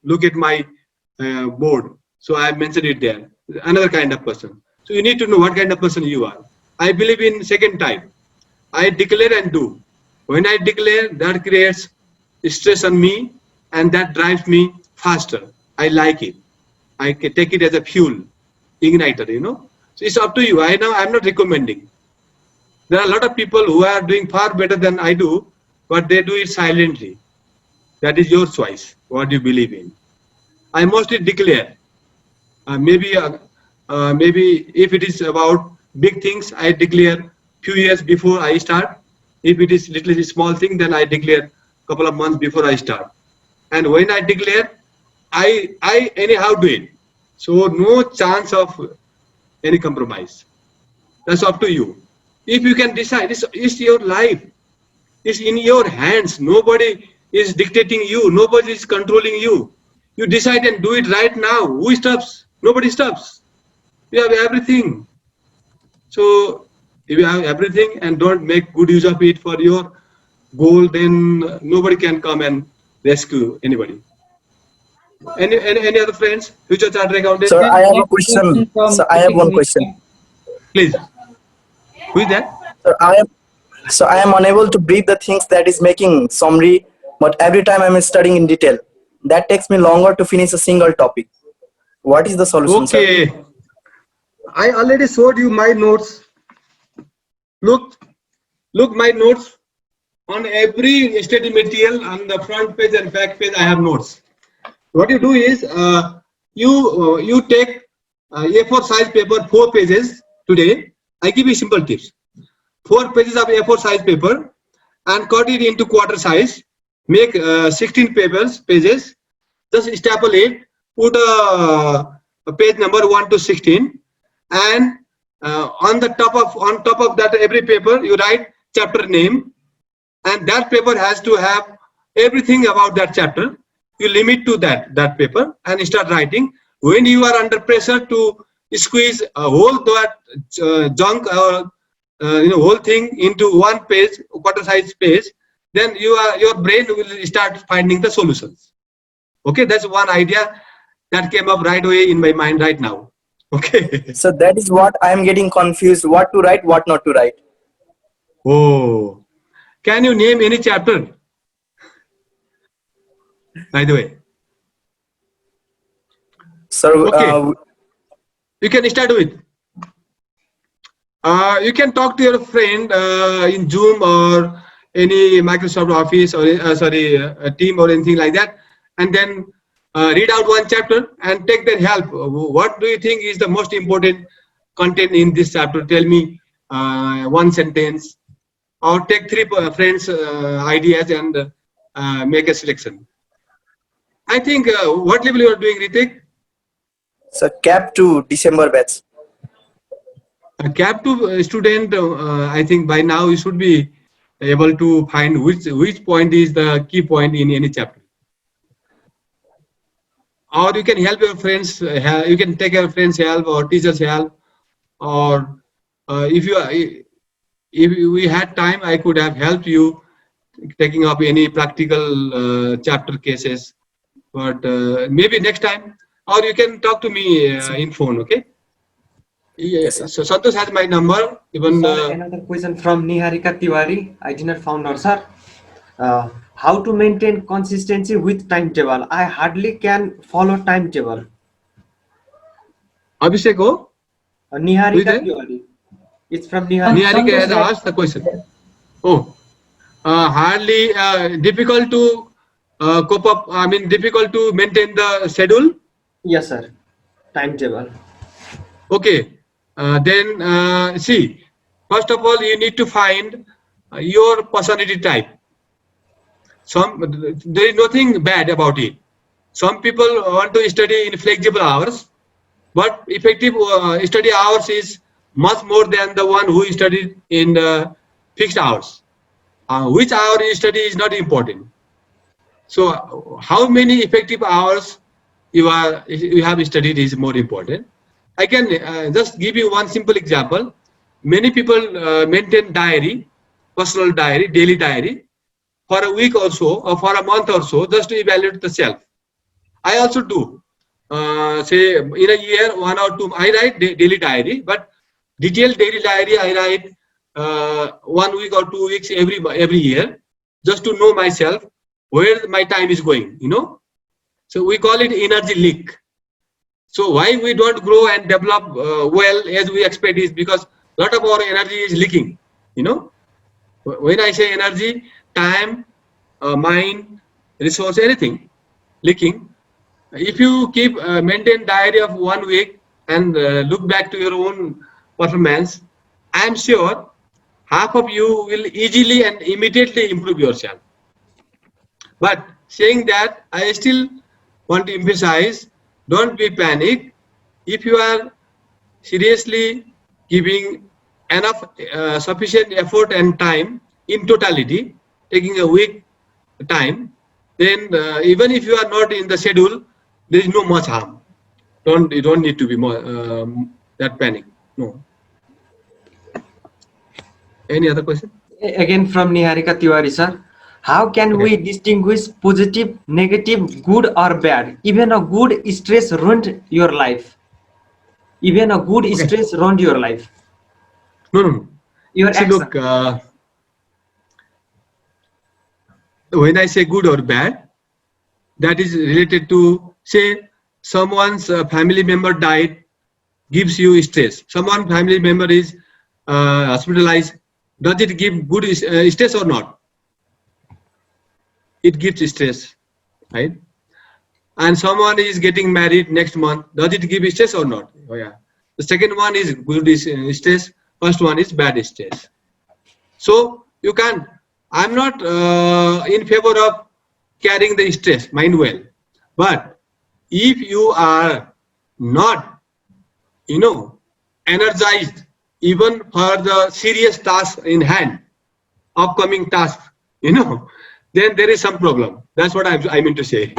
Look at my board. So I mentioned it there. Another kind of person. So you need to know what kind of person you are. I believe in second type. I declare and do. When I declare, that creates stress on me and that drives me faster. I like it. I can take it as a fuel, igniter, you know. So it's up to you. I'm not recommending. There are a lot of people who are doing far better than I do, but they do it silently. That is your choice, what you believe in. I mostly declare. Maybe if it is about big things, I declare few years before I start. If it is little small thing, then I declare couple of months before I start. And when I declare, I anyhow do it. So no chance of any compromise. That's up to you. If you can decide, it's your life. It's in your hands. Nobody is dictating you. Nobody is controlling you. You decide and do it right now. Who stops? Nobody stops. You have everything. So if you have everything and don't make good use of it for your goal, then nobody can come and rescue anybody. Any other friends? Future chartered accountant? Sir, I have a question. From Sir, I have one question. Please. Who is that? Sir, I am unable to breathe the things that is making summary, but every time I am studying in detail, that takes me longer to finish a single topic. What is the solution, Okay. sir? I already showed you my notes. Look my notes. On every study material, on the front page and back page, I have notes. What you do is, you take A4 size paper, 4 pages today. I give you simple tips. 4 pages of A4 size paper and cut it into quarter size. Make 16 pages. Just staple it. Put a page number 1 to 16, and on top of that every paper you write chapter name, and that paper has to have everything about that chapter. You limit to that paper and start writing. When you are under pressure to squeeze a whole that junk or whole thing into one page, quarter size page, then your brain will start finding the solutions. Okay, that's one idea that came up right away in my mind right now. Okay. So that is what I am getting confused. What to write, what not to write. Oh, can you name any chapter? By the way. Sir, Okay. You can start with. You can talk to your friend in Zoom or any Microsoft Office or a team or anything like that, and then read out one chapter and take their help. What do you think is the most important content in this chapter? Tell me one sentence, or take 3 friends' ideas and make a selection. I think what level you are doing, Ritik? Sir, cap to December batch. A cap to student, I think by now you should be able to find which point is the key point in any chapter. Or you can help your friends, you can take your friends' help or teachers' help, or if we had time, I could have helped you taking up any practical chapter cases, but maybe next time, or you can talk to me in phone, okay? Yes, so Santosh has my number. Even Sir, another question from Niharika Tiwari. I did not found out, sir. How to maintain consistency with timetable? I hardly can follow timetable. Abhishek, oh? Niharika Tiwari. It's from Niharika. Niharika has asked the question. Oh, hardly difficult to cope up. I mean, difficult to maintain the schedule. Yes, sir. Timetable. Okay. Then see, first of all, you need to find your personality type. There is nothing bad about it. Some people want to study in flexible hours, but effective study hours is much more than the one who studied in fixed hours. Which hour you study is not important. So how many effective hours you have studied is more important. I can just give you one simple example. Many people maintain diary, personal diary, daily diary, for a week or so, or for a month or so, just to evaluate the self. I also do. Say in a year, 1 or 2, I write daily diary, but detailed daily diary I write 1 week or 2 weeks every year, just to know myself where my time is going. So we call it energy leak. So why we don't grow and develop well as we expect is because a lot of our energy is leaking. When I say energy, time, mind, resource, anything leaking. If you keep maintain diary of 1 week and look back to your own performance, I am sure half of you will easily and immediately improve yourself. But saying that, I still want to emphasize, don't be panic. If you are seriously giving enough sufficient effort and time in totality, taking a week time, then even if you are not in the schedule, there is no much harm. You don't need to be more that panic. No. Any other question? Again from Niharika Tiwari, sir. How can we distinguish positive, negative, good or bad? Even a good stress ruined your life. Even a good stress ruined your life. No. Your See, action. look, when I say good or bad, that is related to, say, someone's family member died, gives you stress. Someone family member is hospitalized. Does it give good stress or not? It gives stress, right? And someone is getting married next month. Does it give stress or not? Oh yeah. The second one is good stress. First one is bad stress. So you can. I'm not in favor of carrying the stress, mind well. But if you are not, energized even for the serious task in hand, upcoming task, then there is some problem. That's what I mean to say.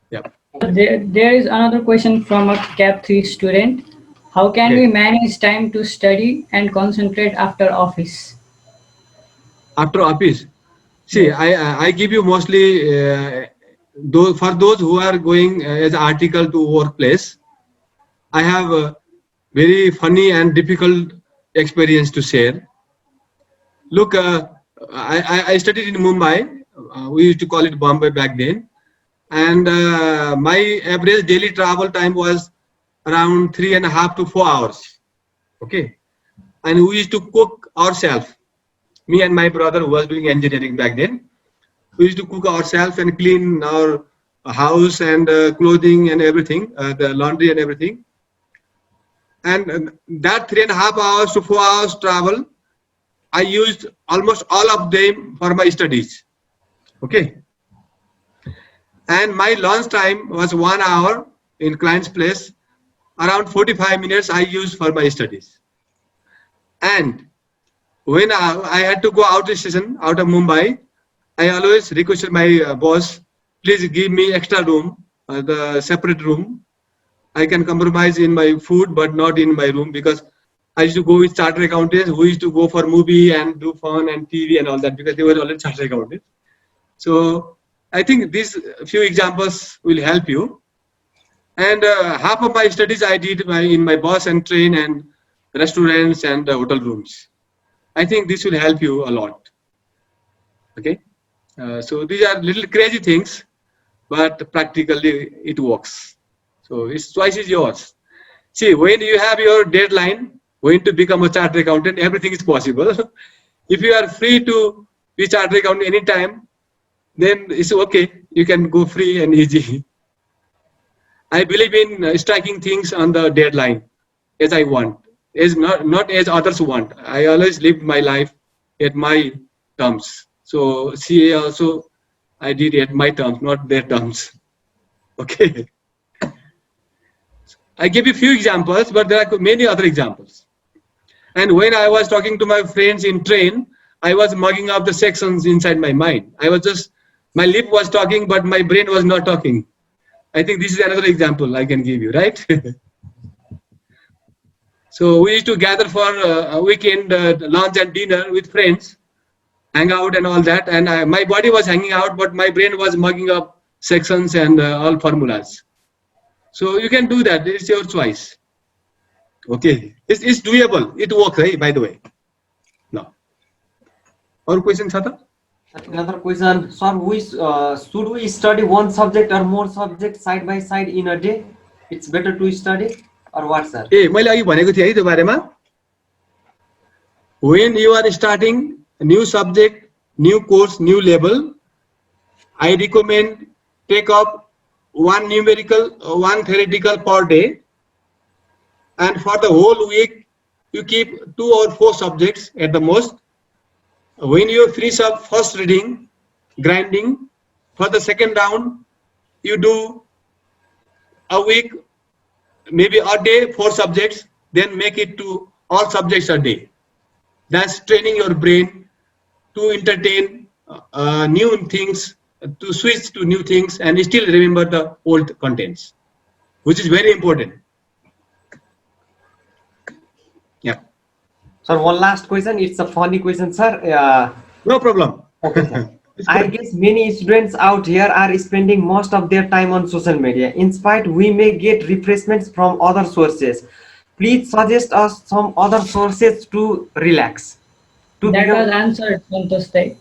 Yeah. There is another question from a CAP 3 student. How can we manage time to study and concentrate after office? After office, see, Yes. I give you mostly for those who are going as article to workplace. I have a very funny and difficult experience to share. Look, I studied in Mumbai. We used to call it Bombay back then. And my average daily travel time was around 3.5 to 4 hours. Okay. And we used to cook ourselves. Me and my brother, who was doing engineering back then, we used to cook ourselves and clean our house and clothing and everything, the laundry and everything. And that 3.5 hours to 4 hours travel, I used almost all of them for my studies. Okay. And my lunch time was 1 hour in client's place. Around 45 minutes I used for my studies. And when I had to go out of station, out of Mumbai, I always requested my boss, please give me extra room, the separate room. I can compromise in my food, but not in my room, because I used to go with chartered accountants who used to go for movie and do fun and TV and all that, because they were already chartered accountants. So I think these few examples will help you. And half of my studies I did in my bus and train and restaurants and hotel rooms. I think this will help you a lot. Okay. So these are little crazy things, but practically it works. So its choice is yours. See, when you have your deadline, when to become a chartered accountant, everything is possible. If you are free to be chartered accountant anytime, then it's okay. You can go free and easy. I believe in striking things on the deadline as I want, as not as others want. I always live my life at my terms. So CA also I did at my terms, not their terms. Okay. I gave you few examples, but there are many other examples. And when I was talking to my friends in train, I was mugging up the sections inside my mind. I was just, my lip was talking, but my brain was not talking. I think this is another example I can give you, right? So we used to gather for a weekend lunch and dinner with friends, hang out and all that. And my body was hanging out, but my brain was mugging up sections and all formulas. So you can do that. It's your choice. Okay, it's doable. It works, right? By the way. No. Or question, Sata? Another question, sir. Should we study one subject or more subjects side by side in a day? It's better to study or what, sir? ए मैले अघि भनेको थिएँ है त्यो बारेमा. When you are starting a new subject, new course, new level, I recommend take up one numerical, one theoretical per day. And for the whole week, you keep 2 or 4 subjects at the most. When you finish up first reading, grinding, for the second round, you do a week, maybe a day, 4 subjects, then make it to all subjects a day. That's training your brain to entertain new things, to switch to new things and still remember the old contents, which is very important. Yeah. Sir, one last question. It's a funny question, sir. No problem. Okay, sir. I guess many students out here are spending most of their time on social media. In spite, we may get refreshments from other sources. Please suggest us some other sources to relax. That was answered, Santosh Dai.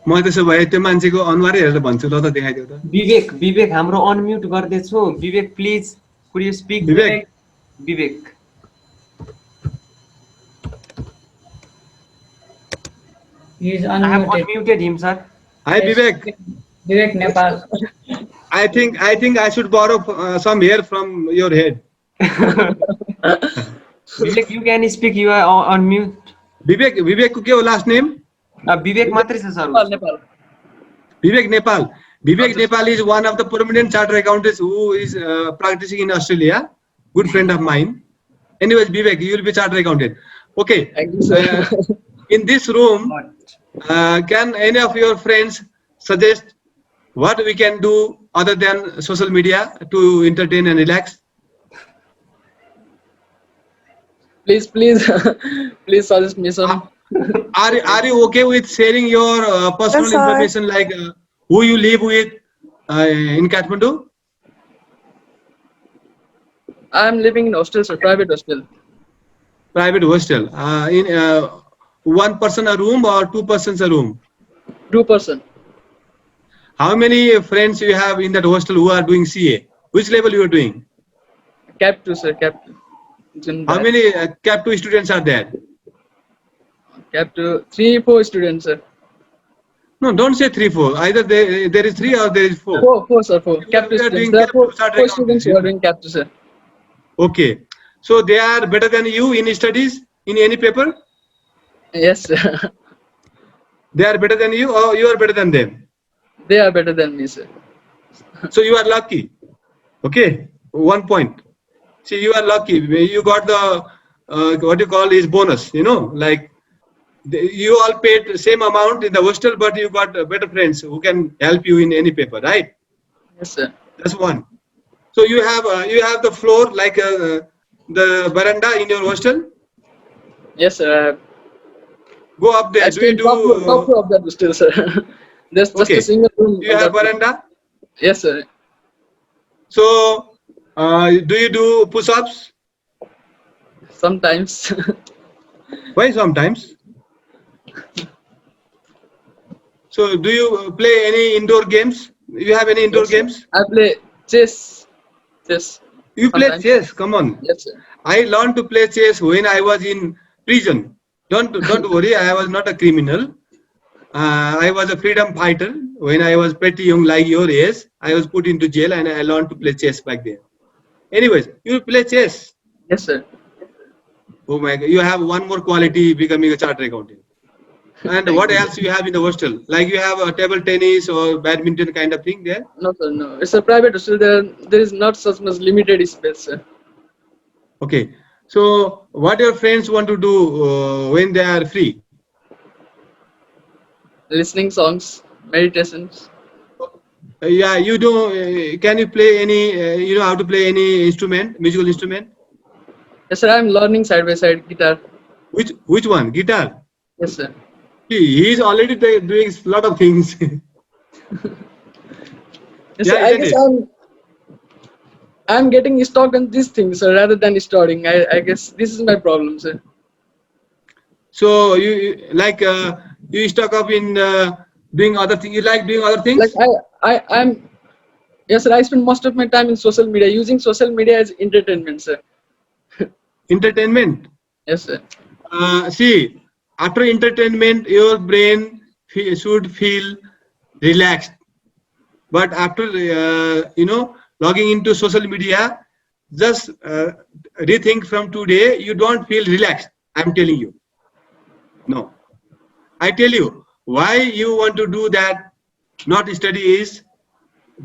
म त्यसो भए त्यो मान्छेको अनुहारै हेरेर भन्छु ल त देखाइदेऊ त. विवेक हाम्रो अनम्युट गर्दैछु. विवेक please could you speak? Vivek. He is I have unmuted. unmuted him, sir. Hi Vivek. Vivek Nepal. I think I should borrow some hair from your head. Vivek, you can speak. You are on mute. Vivek को के हो last name? Vivek मात्रै छ sir. Vivek Nepal. Vivek Nepal is one of the prominent chartered accountants who is practicing in Australia. Good friend of mine. Anyways, Vivek, you will be chartered accountant. Okay. In this room, can any of your friends suggest what we can do other than social media to entertain and relax? Please suggest me some. Are you okay with sharing your personal information, like who you live with in Kathmandu? I am living in hostel, sir, private hostel. Private hostel. In one person a room or 2 persons a room? 2 person. How many friends you have in that hostel who are doing CA? Which level you are doing? Cap 2, sir, Cap 2. How many Cap 2 students are there? Cap 2, 3-4 students, sir. No, don't say 3-4. Either there is 3 or there is 4. 4, sir, 4. Cap 2 students. There are 4 students who are doing Cap 2, sir. Okay. So they are better than you in studies in any paper? Yes, sir. They are better than you or you are better than them? They are better than me, sir. So you are lucky. Okay. 1 point. See, you are lucky. You got the what you call is bonus. You know, like you all paid the same amount in the hostel, but you got better friends who can help you in any paper, right? Yes, sir. That's one. So you have the floor like the veranda in your hostel. Yes, sir. Go up there. Do you do? Top floor of that hostel, sir. There's just Okay. a single room. Do you have veranda? Yes, sir. So do you do push-ups? Sometimes. Why sometimes? So do you play any indoor games? You have any indoor games? I play chess. You play Sometimes. chess? Come on. Yes, sir. I learned to play chess when I was in prison. Don't worry, I was not a criminal. I was a freedom fighter. When I was pretty young, like your age, I was put into jail and I learned to play chess back then. Anyways, you play chess. Yes, sir. Oh my God, you have one more quality becoming a chartered accountant. And what else you have in the hostel? Like you have a table tennis or badminton kind of thing there? No, sir, no. It's a private hostel. There is not such much limited space, sir. Okay. So what your friends want to do when they are free? Listening songs, meditations. Yeah, you do. Can you play any? You know how to play any instrument, musical instrument? Yes, sir. I'm learning side by side guitar. Which one? Guitar. Yes, sir. He is already doing a lot of things. Yes, Yeah, sir. I isn't guess it? I'm getting stuck on these things, sir, rather than studying. I guess this is my problem, sir. So you stuck up in doing other things. You like doing other Like things? I'm yes, sir. I spend most of my time in social media, using social media as entertainment, sir. Entertainment. Yes, sir. See, after entertainment, your brain should feel relaxed. But after logging into social media, just rethink from today. You don't feel relaxed. I'm telling you. No, I tell you why you want to do that. Not study is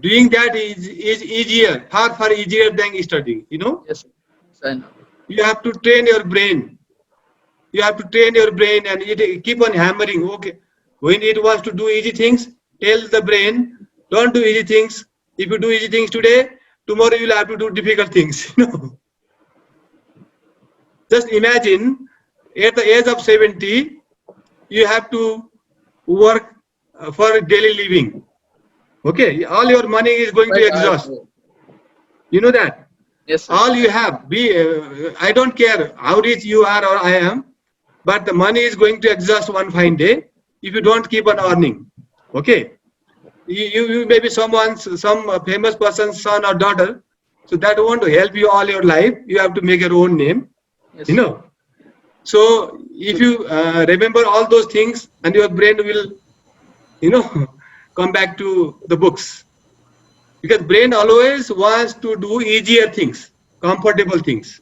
doing that is easier, far easier than studying. You know, Yes, sir. Yes, I know. you have to train your brain. You have to train your brain and it keep on hammering. Okay, when it wants to do easy things, tell the brain, don't do easy things. If you do easy things today, tomorrow you will have to do difficult things. You know, just imagine at the age of 70, you have to work for daily living. Okay, all your money is going to Quite hard, exhaust. sir. You know that. Yes, sir. All you have, I don't care how rich you are or I am, but the money is going to exhaust one fine day if you don't keep on earning. Okay, you may be some famous person's son or daughter, so that won't help you all your life. You have to make your own name. Yes, You sir. know. So if you remember all those things, and your brain will, come back to the books, because brain always wants to do easier things, comfortable things,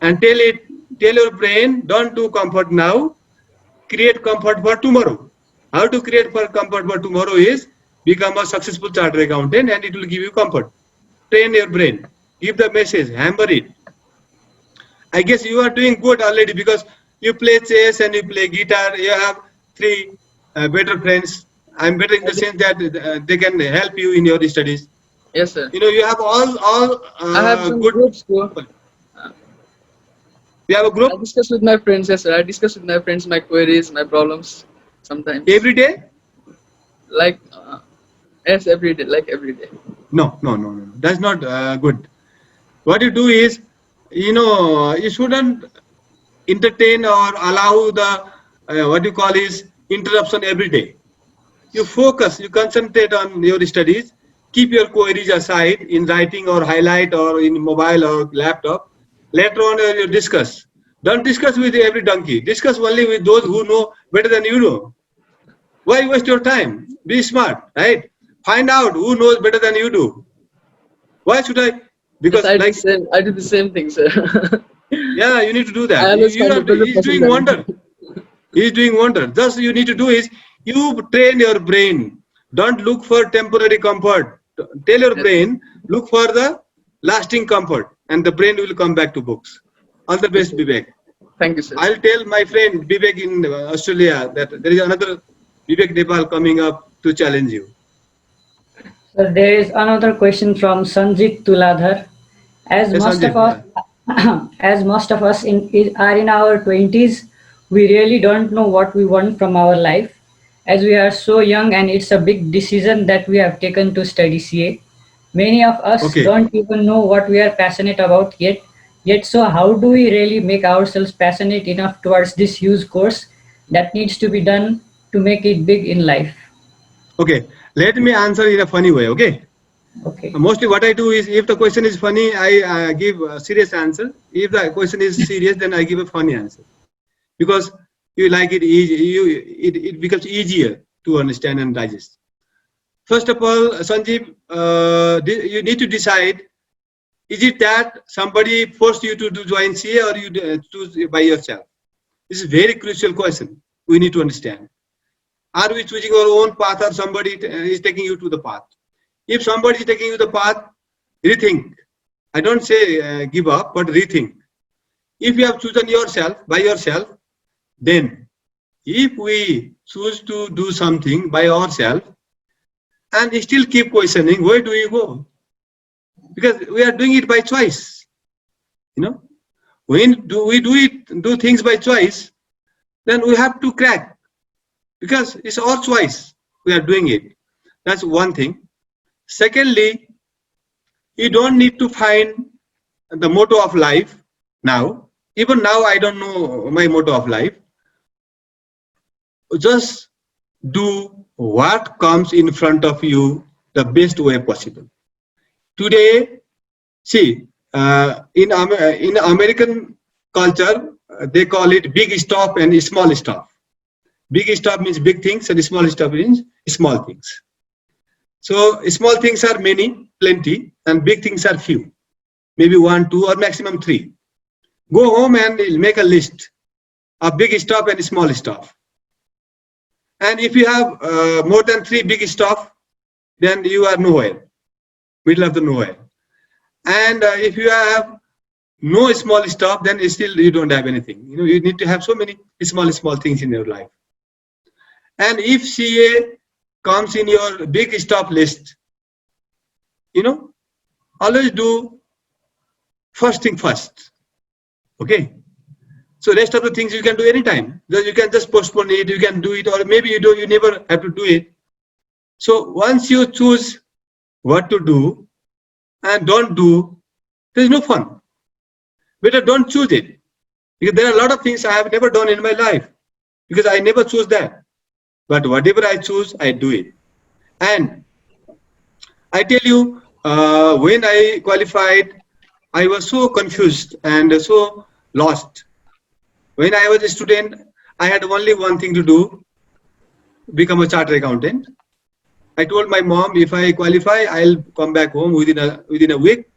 and tell your brain, don't do comfort now, create comfort for tomorrow. How to create for comfort for tomorrow is become a successful chartered accountant, and it will give you comfort. Train your brain, give the message, hammer it. I guess you are doing good already because you play chess and you play guitar. You have three better friends. I'm better in the sense that they can help you in your studies. Yes, sir. You have all I have some good groups too. people. You have a I group discuss with my friends. Yes, sir. I discuss with my friends my queries, my problems. Sometimes, every day. like yes, every day, like every day. No. That's not good. What you do is, you shouldn't entertain or allow the what you call is interruption every day. You focus, you concentrate on your studies, keep your queries aside in writing or highlight or in mobile or laptop. Later on you discuss. Don't discuss with every donkey. Discuss only with those who know better than you know. Why waste your time? Be smart, right? Find out who knows better than you do. Why should I? Yes, Because I do the like, same. I do the same thing, sir. yeah, you need to do I that. always You find a have to, better he's person doing than wonder. me. He's doing wonder. Just you need to do is you train your brain. Don't look for temporary comfort. Tell your Yes. brain, look for the lasting comfort, and the brain will come back to books. All the best, Vivek. Thank you, sir. I'll tell my friend Vivek in Australia that there is another Vivek Nepal coming up to challenge you. So there is another question from Sanjit Tuladhar. As Yes, most of Sanjit. us, as most of us are in our 20s, we really don't know what we want from our life. As we are so young and it's a big decision that we have taken to study CA. Many of us Okay. don't even know what we are passionate about yet. So how do we really make ourselves passionate enough towards this huge course that needs to be done to make it big in life? Okay. Let me answer in a funny way. Okay. Okay. Mostly what I do is if the question is funny, I give a serious answer. If the question is serious, then I give a funny answer. Because you like it easy, it becomes easier to understand and digest. First of all, Sanjeev, you need to decide, is it that somebody forced you to join CA or you choose by yourself? This is a very crucial question. we need to understand. Are we choosing our own path, or somebody is taking you to the path? If somebody is taking you the path, rethink. I don't say give up, but rethink. If you have chosen yourself by yourself, then if we choose to do something by ourselves and still keep questioning, where do we go? Because we are doing it by choice. You know, when we do things by choice, then we have to crack, because it's our choice. We are doing it. That's one thing. Secondly, you don't need to find the motto of life now. Even now, I don't know my motto of life. Just do what comes in front of you the best way possible. Today, see, in American culture, they call it big stuff and small stuff. Big stuff means big things, and small stuff means small things. So small things are many, plenty, and big things are few. Maybe 1, 2, or maximum 3. Go home and make a list of big stuff and small stuff. And if you have more than 3 big stuff, then you are nowhere, middle of the nowhere. And if you have no small stuff, then still you don't have anything. You know, you need to have so many small things in your life. And if CA comes in your big stuff list, you know, always do first thing first. Okay. So rest of the things you can do anytime. You can just postpone it, you can do it, or maybe you never have to do it. So once you choose what to do and don't do, there's no fun. Better don't choose it. Because there are a lot of things I have never done in my life, because I never choose that. But whatever I choose, I do it. And I tell you, when I qualified, I was so confused and so lost. When I was a student, I had only one thing to do: become a chartered accountant. I told my mom, if I qualify, I'll come back home within a week.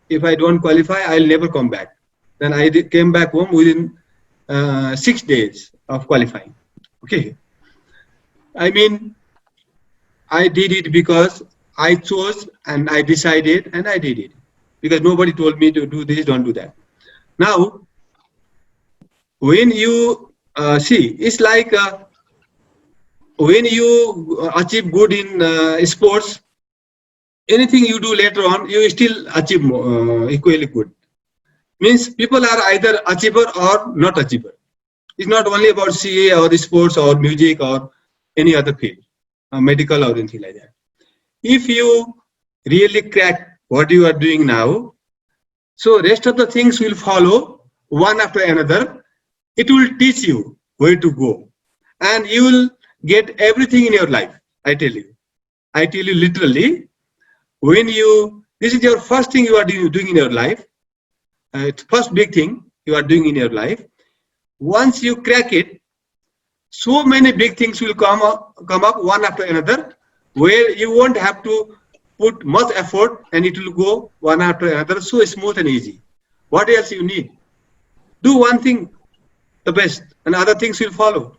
If I don't qualify, I'll never come back. Then I came back home within 6 days of qualifying. Okay. I mean, I did it because I chose and I decided and I did it. Because nobody told me to do this, don't do that. Now, when you see, it's like when you achieve good in sports, anything you do later on, you still achieve equally good. Means people are either achiever or not achiever. It's not only about CA or sports or music or any other field, medical or anything like that. If you really crack what you are doing now, so rest of the things will follow one after another. It will teach you where to go, and you will get everything in your life. I tell you literally, when this is your first thing you are doing in your life, it's first big thing you are doing in your life. Once you crack it, so many big things will come up one after another, where you won't have to put much effort, and it will go one after another, so smooth and easy. What else you need? Do one thing the best, and other things will follow.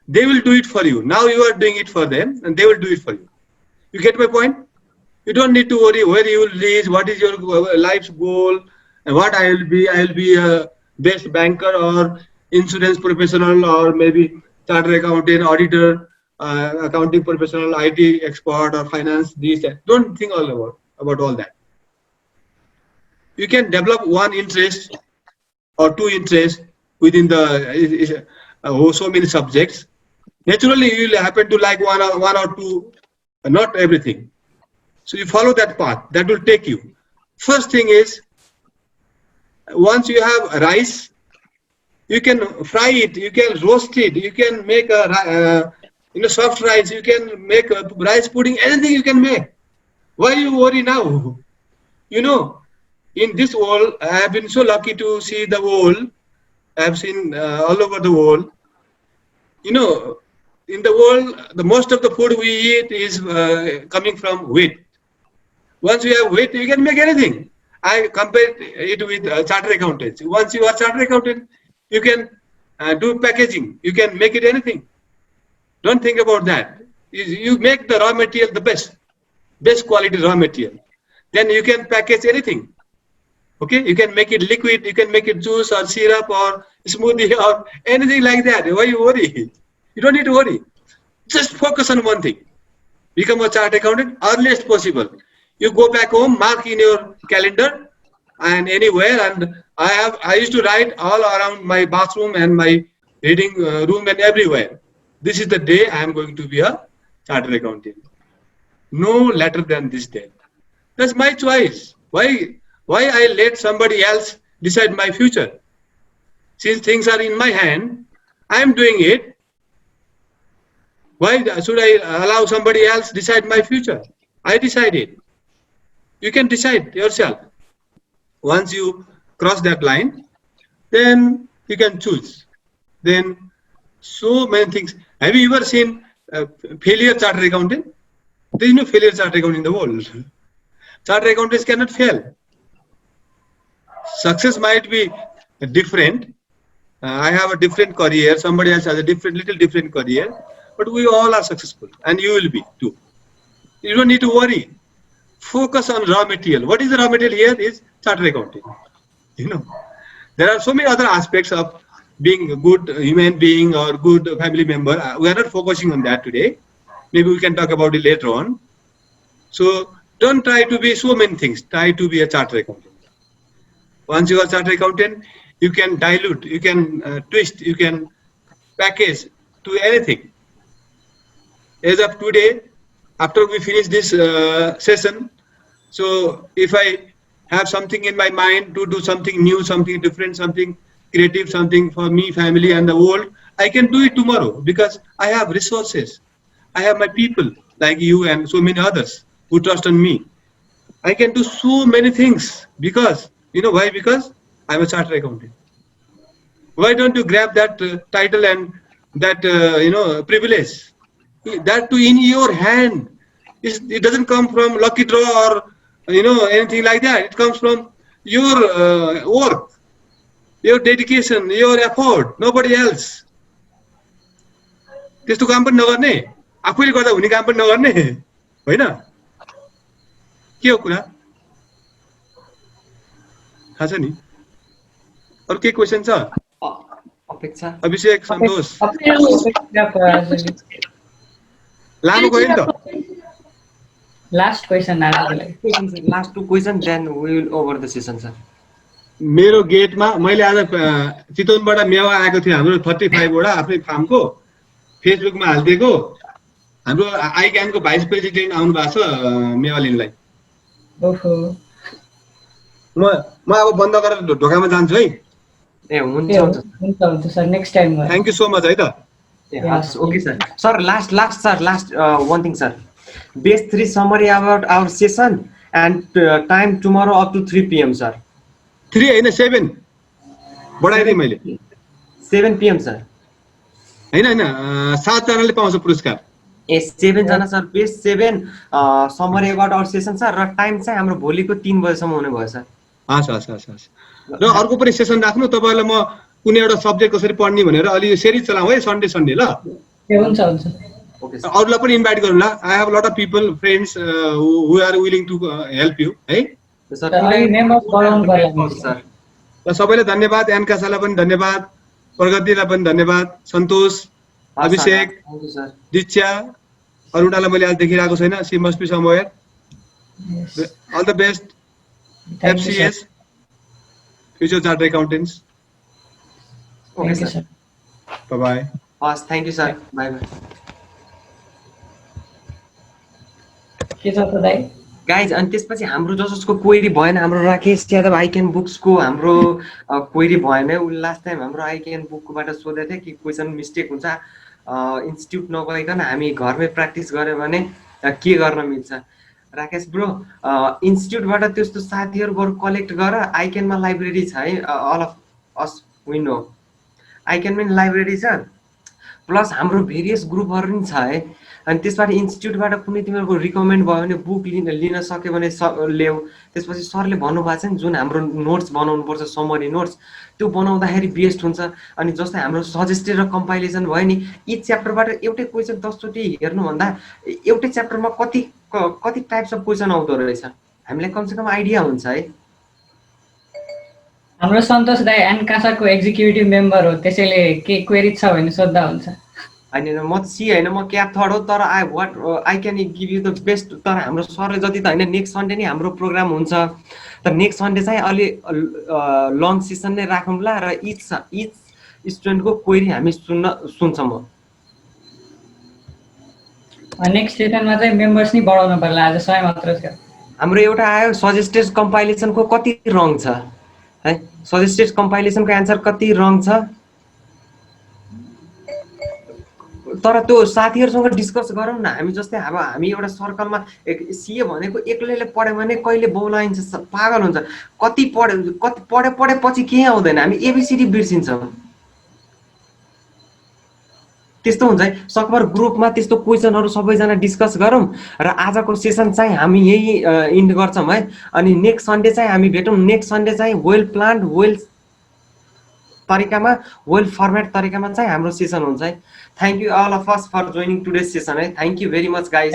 They will do it for you. Now you are doing it for them, and they will do it for you. You get my point? You don't need to worry where you will reach, what is your life's goal, and what I will be. I will be a best banker or insurance professional, or maybe chartered accountant, auditor, accounting professional, IT expert, or finance. These don't think all about all that. You can develop one interest or two interests within the so many subjects. Naturally, you will happen to like one or two, not everything. So you follow that path. That will take you. First thing is, once you have rice, you can fry it, you can roast it, you can make a soft rice, you can make a rice pudding, anything you can make. Why you worry now? You know, in this world, I have been so lucky to see the world. I have seen all over the world. You know, in the world, the most of the food we eat is coming from wheat. Once you have wheat, you can make anything. I compare it with chartered accountants. Once you are chartered accountant, you can do packaging. You can make it anything. Don't think about that. You make the raw material the best quality raw material. Then you can package anything. Okay, you can make it liquid, you can make it juice or syrup or smoothie or anything like that. Why you worry? You don't need to worry. Just focus on one thing. Become a chartered accountant earliest possible. You go back home, mark in your calendar and anywhere. And I used to write all around my bathroom and my reading room and everywhere. This is the day I am going to be a chartered accountant. No later than this day. That's my choice. Why I let somebody else decide my future? Since things are in my hand, I am doing it. Why should I allow somebody else decide my future? I decided. You can decide yourself. Once you cross that line, then you can choose. Then so many things. Have you ever seen failure chartered accountant? There is no failure chartered accountant in the world. Chartered accountants cannot fail. Success might be different. I have a different career. Somebody else has a little different career. But we all are successful, and you will be too. You don't need to worry. Focus on raw material. What is the raw material here? Is chartered accounting. You know, there are so many other aspects of being a good human being or good family member. We are not focusing on that today. Maybe we can talk about it later on. So don't try to be so many things. Try to be a chartered accountant. Once you are a chartered accountant, you can dilute, you can twist, you can package to anything. As of today, after we finish this session, so if I have something in my mind to do something new, something different, something creative, something for me, family, and the world, I can do it tomorrow because I have resources. I have my people like you and so many others who trust on me. I can do so many things because, you know why? Because I'm a chartered accountant. Why don't you grab that title and that privilege? That too in your hand. It doesn't come from lucky draw or anything like that. It comes from your work, your dedication, your effort. Nobody else. त्यस्तो काम पनि नगर्ने, आफैले गर्दा हुने काम पनि नगर्ने, होइन? के हो कुरा? थाहा छ नि? अरु के क्वेशन छ? अपेक्षा अभिषेक, सन्तोष लामो गयो नि त. Last question. Last two questions, then we will over the session, sir. मेरो गेटमा मैले आज चितवनबाट मेवा आएको थियो हाम्रो 35 वटा आफ्नै फार्मको फेसबुकमा हाल्दिएको. हाम्रो आइक्यानको भाइस प्रेसिडेन्ट आउनु भएको छ मेवा लिनलाई. ओहो. म अब बन्द गरेर ढोकामा जान्छु है. ए हुन्छ sir. Next time. Thank you so much है त. Okay, sir. Sir, last one thing, sir. Base 3 summary about our session and time tomorrow up to 3 PM, sir. 3 हैन 7 बढाइदिए मैले. 7 PM, sir. हैन 7 जनाले पाउँछ पुरस्कार. ए 7 जना सर. बेस 7 summary about our session, sir. र टाइम चाहिँ हाम्रो भोलिको 3 बजेसम्म हुने भयो, सर. हस्. र अर्को पनि सेसन राख्नु. तपाईहरुलाई म कुनै एउटा सब्जेक्ट कसरी पढ्ने भनेर अलि सिरिज चलाऊ है सन्डे ल. हुन्छ. Okay, sir. अरूलाई पनि इन्भाइट गरौँ ल. I have lot of people friends who are willing to help you है. सर र सबैलाई धन्यवाद. एनकासालाई पनि धन्यवाद, प्रगतिलाई पनि धन्यवाद, सन्तोष, अभिषेक, दीक्षा, अरुणालाई मैले आज देखिरहेको छैन. She must be somewhere. All the best. FCS future chartered accountants. Okay, sir. Bye. Thank you, sir. Bye. के छ त दाइ? गाइज, अनि त्यसपछि हाम्रो जसको क्वेरी भएन, हाम्रो राकेश यादव आइक्यान बुक्सको हाम्रो क्वेरी भएन. उसले लास्ट टाइम हाम्रो आइक्यान बुकबाट सोधेको थियो कि क्वेसन मिस्टेक हुन्छ, इन्स्टिट्युट नगइकन हामी घरमै प्र्याक्टिस गऱ्यो भने के गर्न मिल्छ. राकेश ब्रो, इन्स्टिट्युटबाट त्यस्तो साथीहरू बरु कलेक्ट गर. आइक्यानमा लाइब्रेरी छ है, all of us we know. आइक्यानमा लाइब्रेरी छ, प्लस हाम्रो भेरियस ग्रुपहरू नि छ है। अनि त्यसबाट इन्स्टिट्युटबाट कुनै तिमीहरूको रिकमेन्ड भयो भने बुक लिन सक्यो भने ल्याऊ। त्यसपछि सरले भन्नुभएको छ नि जुन हाम्रो नोट्स बनाउनुपर्छ समरी नोट्स, त्यो बनाउँदाखेरि बेस्ट हुन्छ। अनि जस्तै हाम्रो सजेस्टेड र कम्पाइलेसन भयो नि, इच च्याप्टरबाट एउटै क्वेसन 10 चोटि हेर्नुभन्दा एउटै च्याप्टरमा कति टाइप्स अफ क्वेसन आउँदो रहेछ हामीलाई कमसेकम आइडिया हुन्छ है। हाम्रो सन्तोष दाई एनकासाको एक्जिक्युटिभ मेम्बर हो, त्यसैले के क्वेरी छ भने सोध्दा हुन्छ। होइन म त सी होइन, म क्याप थर्ड हो, तर I can give you the best. तर हाम्रो सरले जति त होइन, नेक्स्ट सन्डे नै हाम्रो प्रोग्राम हुन्छ, तर नेक्स्ट सन्डे चाहिँ अलि लङ सेसन नै राखौँला र इच स्टुडेन्टको क्वेरी हामी सुन्छ म। नेक्स्ट सेसनमा चाहिँ मेम्बर्स नै बढाउनु पर्ला, आज 100 मात्र थियो। हाम्रो एउटा आयो सजेस्टेड कम्पाइलेसनको कति रङ छ है, सजेस्टेड कम्पाइलेसनको एन्सर कति रङ छ, तर त्यो साथीहरूसँग डिस्कस गरौँ न। हामी जस्तै अब हामी एउटा सर्कलमा सिए भनेको एक्लैले पढ्यो भने कहिले बौलाइन्छ, पागल हुन्छ। कति पढेपछि केही आउँदैन, हामी एबिसिडी बिर्सिन्छौँ। त्यस्तो हुन्छ है। सकभर ग्रुपमा त्यस्तो क्वेसनहरू सबैजना डिस्कस गरौँ र आजको सेसन चाहिँ हामी यही इन्ड गर्छौँ है। अनि नेक्स्ट सन्डे चाहिँ हामी भेटौँ। नेक्स्ट सन्डे चाहिँ वेल प्लान्ड तरिकामा, वेल फर्मेट तरिकामा चाहिँ हाम्रो सेसन हुन्छ है। Thank you all of us for joining today's session है। Thank you very much guys.